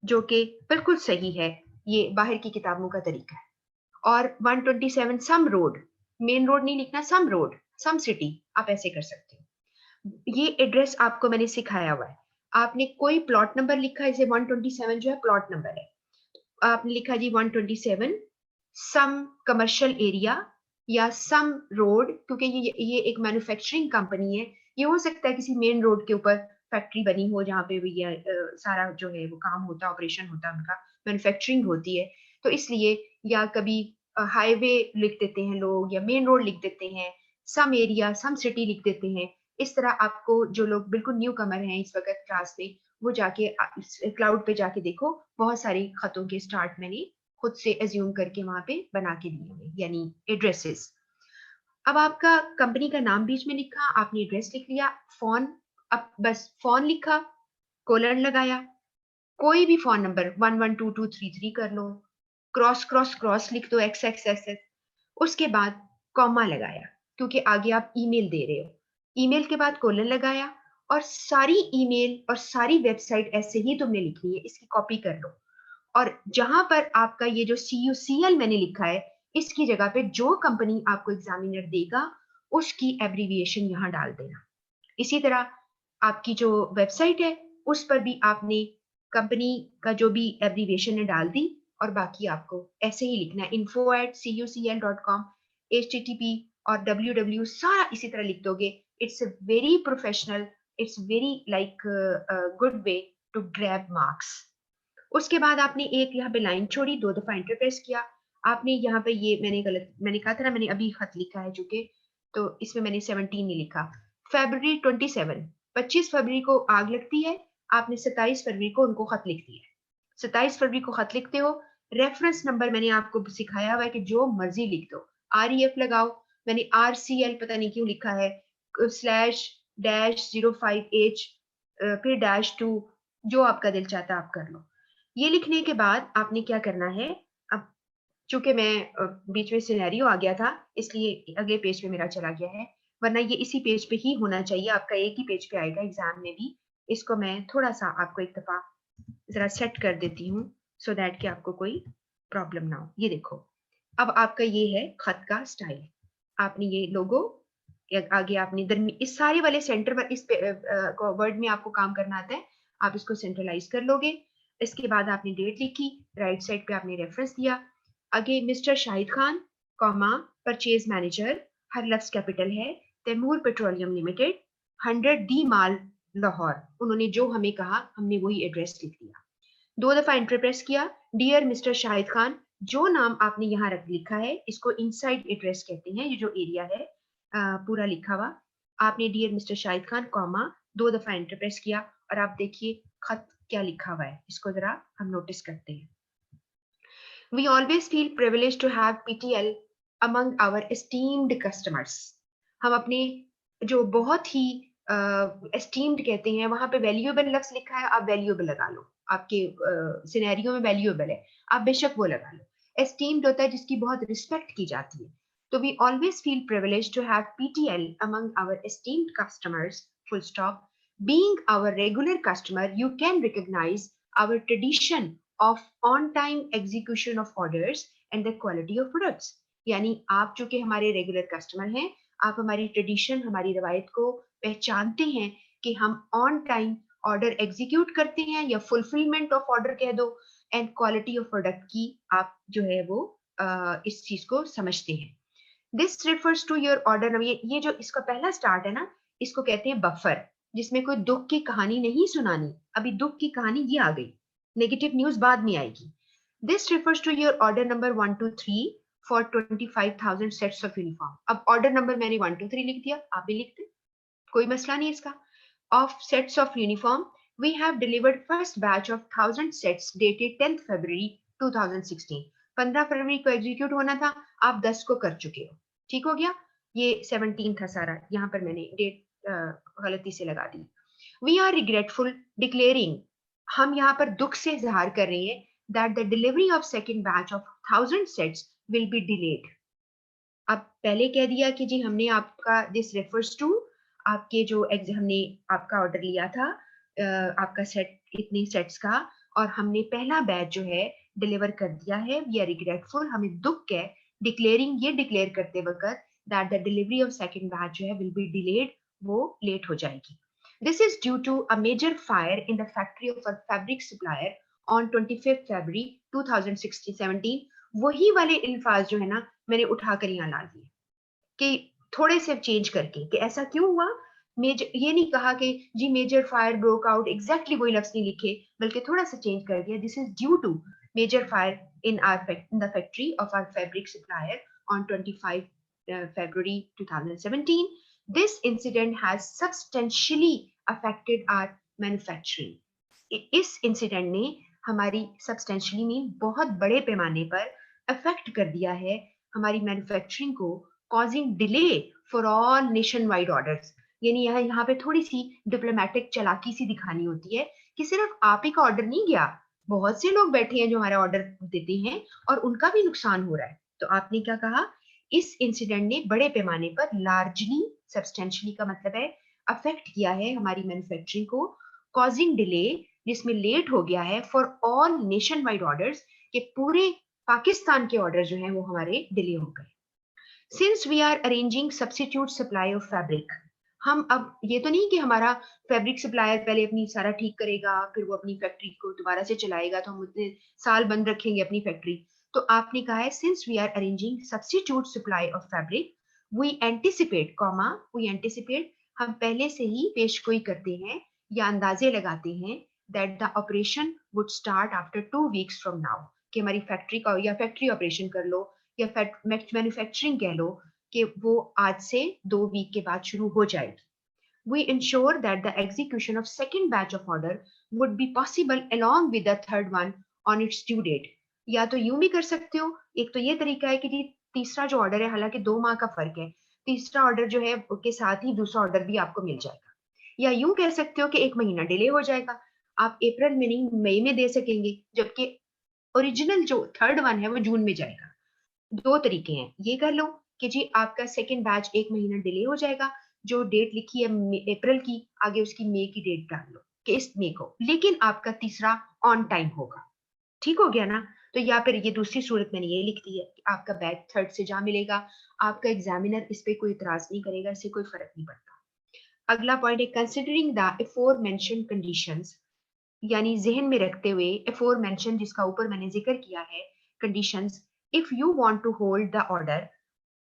जो कि बिल्कुल सही है, ये बाहर की किताबों का तरीका है। और 127 सम रोड, मेन रोड नहीं लिखना, सम रोड, सम सिटी, आप ऐसे कर सकते हो। ये एड्रेस आपको मैंने सिखाया हुआ है। आपने कोई प्लॉट नंबर लिखा है, जैसे 127 जो है प्लॉट नंबर है, आपने लिखा जी 127 सम कमर्शियल एरिया या सम रोड, क्योंकि ये एक मैन्युफैक्चरिंग कंपनी है, ये हो सकता है किसी मेन रोड के ऊपर फैक्ट्री बनी हो जहाँ पे भी ये सारा जो है वो काम होता है, ऑपरेशन होता है उनका, मैन्युफैक्चरिंग होती है, तो इसलिए या कभी हाईवे लिख देते हैं लोग या मेन रोड लिख देते हैं, सम एरिया सम सिटी लिख देते हैं। इस तरह आपको जो लोग बिल्कुल न्यू कमर हैं इस वक्त क्लास में, वो जाके क्लाउड पे जाके देखो, बहुत सारे खतों के स्टार्ट मैंने खुद से एज्यूम करके वहां पे बना के दिए हुए, यानी एड्रेसेस। अब आपका कंपनी का नाम बीच में लिखा, आपने एड्रेस लिख लिया, फोन, अब बस फोन लिखा, कोलन लगाया, कोई भी फोन नंबर 112233 कर लो, क्रॉस क्रॉस क्रॉस लिख दो, एक्स एक्स एक्स एक्स, उसके बाद कॉमा लगाया, क्योंकि आगे आप ईमेल दे रहे हो, ईमेल के बाद कोलन लगाया, और सारी ईमेल और सारी वेबसाइट ऐसे ही तुमने लिखनी है, इसकी कॉपी कर लो। और जहां पर आपका ये जो CUCL मैंने लिखा है, इसकी जगह पे जो कंपनी आपको एग्जामिनर देगा उसकी एब्रीविएशन यहाँ डाल देना। इसी तरह आपकी जो वेबसाइट है उस पर भी आपने कंपनी का जो भी एब्रीविएशन है डाल दी, और बाकी आपको ऐसे ही लिखना है, info@cucl.com, HTTP और www सारा इसी तरह लिख दोगे। It's a very professional, it's very like good way to grab marks. उसके बाद आपने एक यहाँ पे लाइन छोड़ी, 2 दफा एंटर प्रेस किया, आपने यहाँ पे ये मैंने कहा था ना, मैंने अभी खत लिखा है चूंकि, तो इसमें मैंने 17 नहीं लिखा। February 27, 25 फरवरी को आग लगती है, आपने 27 फरवरी को उनको खत लिख दिया है। 27 फरवरी को खत लिखते हो, रेफरेंस नंबर मैंने आपको सिखाया हुआ है कि जो मर्जी लिख दो, REF लगाओ, मैंने RCL पता नहीं क्यों लिखा है, /-05H, फिर -2, जो आपका दिल चाहता आप कर लो। ये लिखने के बाद आपने क्या करना है, अब चूंकि मैं बीच में सिनेरियो आ गया था इसलिए अगले पेज पे मेरा चला गया है, वरना ये इसी पेज पे ही होना चाहिए, आपका एक ही पेज पे आएगा एग्जाम में भी। इसको मैं थोड़ा सा आपको एक दफा जरा सेट कर देती हूँ, सो दैट कि आपको कोई प्रॉब्लम ना हो। ये देखो, अब आपका ये है खत का स्टाइल, आपने ये लोगो, आगे आपने इस सारे वाले सेंटर पर, इस वर्ड में आपको काम करना आता है, आप इसको सेंट्रलाइज कर लोगे। इसके बाद आपने डेट लिखी, राइट साइड पे आपने रेफरेंस दिया, आगे mister Shahid Khan, comma, purchase manager, हर लफ्ज कैपिटल है, Taimur petroleum limited, 100 D mall Lahore, उन्होंने जो हमें कहा हमने वही एड्रेस लिख दिया। 2 दफा एंटर प्रेस किया, डियर मिस्टर शाहिद खान, जो नाम आपने यहाँ रख लिखा है इसको इनसाइड एड्रेस कहते हैं, ये जो एरिया है पूरा लिखा हुआ, आपने dear mister Shahid Khan, comma, 2 दफा एंटर प्रेस किया, और आप देखिए खत क्या लिखा हुआ है, इसको जरा हम नोटिस करते हैं। We always feel privileged to have PTL among our esteemed customers. हम अपने जो बहुत ही एस्टीम्ड कहते हैं, वहां पे वैल्यूएबल लफ्ज लिखा है, आप वैल्यूएबल लगा लो, आपके सिनेरियो में वैल्यूएबल है, आप बेशक वो लगा लो। एस्टीम्ड होता है जिसकी बहुत रिस्पेक्ट की जाती है, तो we always feel privilege to have PTL among our esteemed customers, full stop. Being our regular customer, you can recognize our tradition of on time execution of orders and the quality of products. यानी आप चूंकि हमारे regular customer हैं, आप हमारी tradition, हमारी रवायत को पहचानते हैं कि हम ऑन टाइम ऑर्डर एग्जीक्यूट करते हैं, या फुलफिलमेंट ऑफ ऑर्डर कह दो, एंड क्वालिटी ऑफ प्रोडक्ट की आप जो है वो इस चीज को समझते हैं। This refers to your order number, ये जो इसका पहला स्टार्ट है ना, इसको कहते हैं बफर, जिसमें कोई दुख की कहानी नहीं सुनानी, अभी दुख की कहानी ये आ गई, नेगेटिव न्यूज बाद में आएगी। This refers to your order number 123 for 25,000 sets of uniform. अब ऑर्डर नंबर मैंने 123 लिख दिया, आप भी लिख दें, कोई मसला नहीं इसका। Of sets of uniform, we have delivered first batch of 1000 sets dated 10th February 2016। 15 फरवरी को एग्जीक्यूट होना था, आप 10 को कर चुके हो, ठीक हो गया। ये 17 था सारा, यहाँ पर मैंने डेट गलती से लगा दी। वी आर रिग्रेटफुल डिक्लेयरिंग, हम यहाँ पर दुख से इजहार कर रहे हैं, that the delivery of second batch of 1000 sets will be delayed. अब पहले कह दिया कि जी हमने आपका दिस रेफर्स टू आपके जो हमने आपका ऑर्डर लिया था, आपका सेट इतने सेट्स का, और हमने पहला बैच जो है डिलीवर कर दिया है, वी आर रिग्रेटफुल, हमें दुख है डिक्लेयरिंग, ये डिक्लेयर करते वक्त that the delivery of second batch जो है विल बी डिलेड, वो लेट हो जाएगी. This is due to a major fire in the factory of a fabric supplier on 25 February 2017. वही वाले अल्फाज जो है ना मैंने उठाकर यहाँ ला दिए कि थोड़े से चेंज करके कि ऐसा क्यों हुआ. मेजर ये नहीं कहा कि जी major fire broke out, exactly वही लफ्ज नहीं लिखे, बल्कि थोड़ा सा चेंज कर दिया. This is due to major fire in the factory of our fabric supplier on 25 February 2017. This incident has substantially affected our manufacturing. इस इंसिडेंट ने हमारी सब्सटेंशियली में बहुत बड़े पैमाने पर अफेक्ट कर दिया है हमारी मैन्युफैक्चरिंग को, causing delay for all nation wide orders. यानी यहाँ पे थोड़ी सी डिप्लोमेटिक चालाकी सी दिखानी होती है कि सिर्फ आप ही का ऑर्डर नहीं गया, बहुत से लोग बैठे हैं जो हमारा ऑर्डर देते हैं और उनका भी नुकसान हो रहा है. तो आपने क्या कहा, इस इंसिडेंट ने बड़े पैमाने पर लार्जली, सब्सटेंशियली का मतलब है अफेक्ट किया है हमारी मैन्युफैक्चरिंग को, कॉजिंग डिले, जिसमें लेट हो गया है for all nation wide orders, के पूरे पाकिस्तान के ऑर्डर जो हैं वो हमारे डिले हो गए. Since we are arranging substitute supply of fabric, हम अब ये तो नहीं कि हमारा फैब्रिक सप्लायर पहले अपनी सारा ठीक करेगा फिर वो अपनी फैक्ट्री को दोबारा से चलाएगा तो हम उतने साल बंद रखेंगे अपनी फैक्ट्री. तो आपने कहा है since we are arranging substitute supply of fabric, we anticipate comma, we anticipate, हम पहले से ही पेशगोई करते हैं या अंदाजे लगाते हैं that the operation would start after 2 weeks from now, कि हमारी फैक्ट्री का या फैक्ट्री ऑपरेशन कर लो या मैन्युफैक्चरिंग कह लो कि वो आज से 2 वीक के बाद शुरू हो जाएगी. We ensure that the execution of second batch of order would be possible along with the third one on its due date. या तो यूं भी कर सकते हो, एक तो ये तरीका है कि जी तीसरा जो ऑर्डर है, हालांकि 2 माह का फर्क है, तीसरा ऑर्डर जो है उसके साथ ही दूसरा ऑर्डर भी आपको मिल जाएगा. या यूं कह सकते हो कि 1 महीना डिले हो जाएगा, आप अप्रैल में नहीं मई में दे सकेंगे, जबकि ओरिजिनल जो थर्ड वन है वो जून में जाएगा. 2 तरीके हैं, ये कर लो कि जी आपका सेकंड बैच 1 महीना डिले हो जाएगा, जो डेट लिखी है अप्रैल की, आगे उसकी मई की डेट डाल लो कि इस मई को, लेकिन आपका तीसरा ऑन टाइम होगा. ठीक हो गया ना. तो या फिर ये दूसरी सूरत मैंने ये लिख दी है कि आपका बैच थर्ड से जा मिलेगा, आपका एग्जामिनर इस पे कोई इतराज नहीं करेगा, इससे कोई फर्क नहीं पड़ता. अगला पॉइंट है कंसिडरिंग द अफोर मेंशन कंडीशंस, यानी जहन में रखते हुए एफोर मेंशन जिसका ऊपर मैंने जिक्र किया है conditions, if you want to hold the order,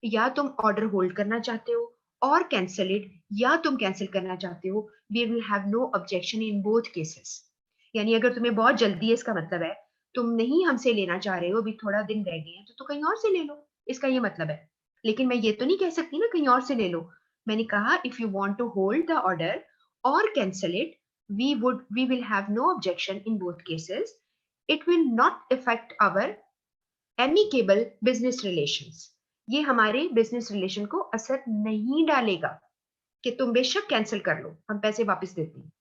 या तुम ऑर्डर होल्ड करना चाहते हो, और कैंसिल इट, या तुम कैंसिल करना चाहते हो, we will have no objection in both cases. यानी अगर तुम्हें बहुत जल्दी है, इसका मतलब है तुम नहीं हमसे लेना चाह रहे हो, अभी थोड़ा दिन रह गए हैं, तो कहीं और से ले लो, इसका ये मतलब है. लेकिन मैं ये तो नहीं कह सकती ना कहीं और से ले लो. मैंने कहा if you want to hold the order और cancel it, we will have no objection in both cases. It will not affect our amicable business relations. ये हमारे बिजनेस रिलेशन को असर नहीं डालेगा कि तुम बेशक कैंसिल कर लो, हम पैसे वापस देते हैं.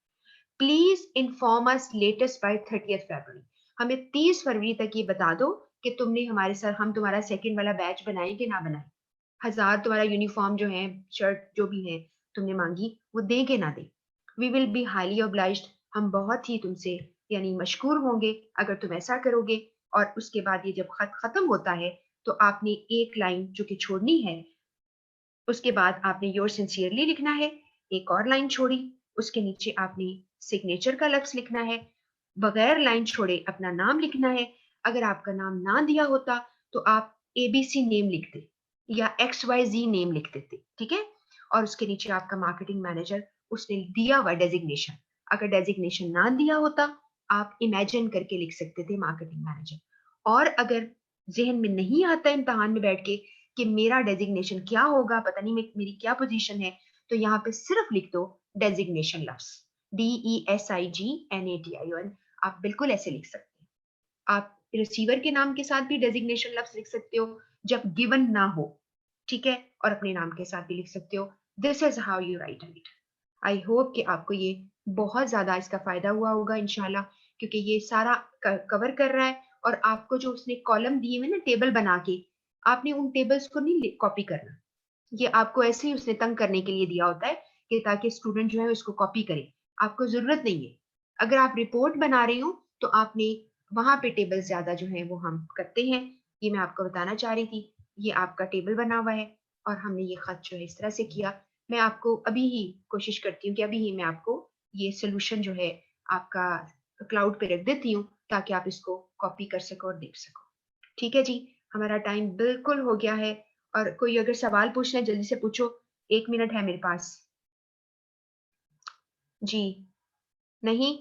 Please inform us latest by 30th फरवरी, हमें 30 फरवरी तक ये बता दो कि तुमने हमारे साथ, हम तुम्हारा सेकंड वाला बैच बनाए कि ना बनाए, 1000 तुम्हारा यूनिफॉर्म जो है, शर्ट जो भी है तुमने मांगी, वो दे के ना दे. We will be highly obliged, हम बहुत ही तुमसे यानी मशकूर होंगे अगर तुम ऐसा करोगे. और उसके बाद ये जब खत खत्म होता है तो आपने एक लाइन जो कि छोड़नी है, उसके बाद आपने योर सिंसियरली लिखना है, एक और लाइन छोड़ी, उसके नीचे आपने सिग्नेचर का लफ्ज लिखना है, बगैर लाइन छोड़े अपना नाम लिखना है. अगर आपका नाम ना दिया होता तो आप एबीसी नेम लिखते या XYZ नेम लिख देते, ठीक है. और उसके नीचे आपका मार्केटिंग मैनेजर, उसने दिया हुआ डेजिग्नेशन, अगर डेजिग्नेशन ना दिया होता आप इमेजिन करके लिख सकते थे मार्केटिंग मैनेजर. और अगर जहन में नहीं आता इम्तहान में बैठ के कि मेरा डेजिग्नेशन क्या होगा, पता नहीं मेरी क्या पोजीशन है, तो यहाँ पे सिर्फ लिख दो डेजिग्नेशन लफ्ज, DESIGNATION. आप बिल्कुल ऐसे लिख सकते हैं. आप रिसीवर के नाम के साथ भी डेजिग्नेशन लफ्ज लिख सकते हो जब गिवन ना हो, ठीक है, और अपने नाम के साथ भी लिख सकते हो. This is how you right it. I hope कि आपको ये बहुत ज्यादा इसका फायदा हुआ होगा इंशाल्लाह, क्योंकि ये सारा कवर कर रहा है. और आपको जो उसने कॉलम दिए हुए ना टेबल बना के, आपने उन टेबल्स को नहीं कॉपी करना। ये आपको ऐसे ही उसने तंग करने के लिए दिया होता है कि ताकि स्टूडेंट जो है उसको कॉपी करे। आपको जरूरत नहीं है। अगर आप रिपोर्ट बना रहे हो तो आपने वहां पे टेबल ज्यादा जो है वो हम करते हैं। ये मैं आपको बताना चाह रही थी। ये आपका टेबल बना हुआ है और हमने ये खत जो है इस तरह से किया। मैं आपको अभी ही कोशिश करती हूँ कि अभी ही मैं आपको ये सोल्यूशन जो है आपका क्लाउड पे रख देती हूँ ताकि आप इसको कॉपी कर सको और देख सको। ठीक है जी, हमारा टाइम बिल्कुल हो गया है। और कोई अगर सवाल पूछना है जल्दी से पूछो, 1 मिनट है मेरे पास। जी। नहीं,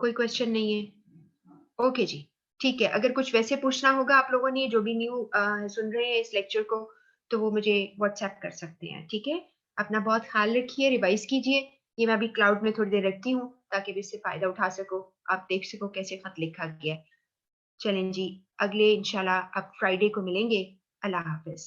कोई क्वेश्चन नहीं है। ओके जी, ठीक है। अगर कुछ वैसे पूछना होगा आप लोगों ने जो भी न्यू सुन रहे हैं इस लेक्चर को, तो वो मुझे व्हाट्सएप कर सकते हैं। ठीक है, अपना बहुत ख्याल रखिए, रिवाइज कीजिए। ये मैं अभी क्लाउड में थोड़ी देर रखती हूँ ताकि भी इससे फायदा उठा सको, आप देख सको कैसे खत लिखा गया है। चलें जी, अगले इंशाल्लाह अब फ्राइडे को मिलेंगे। अल्लाह हाफिज।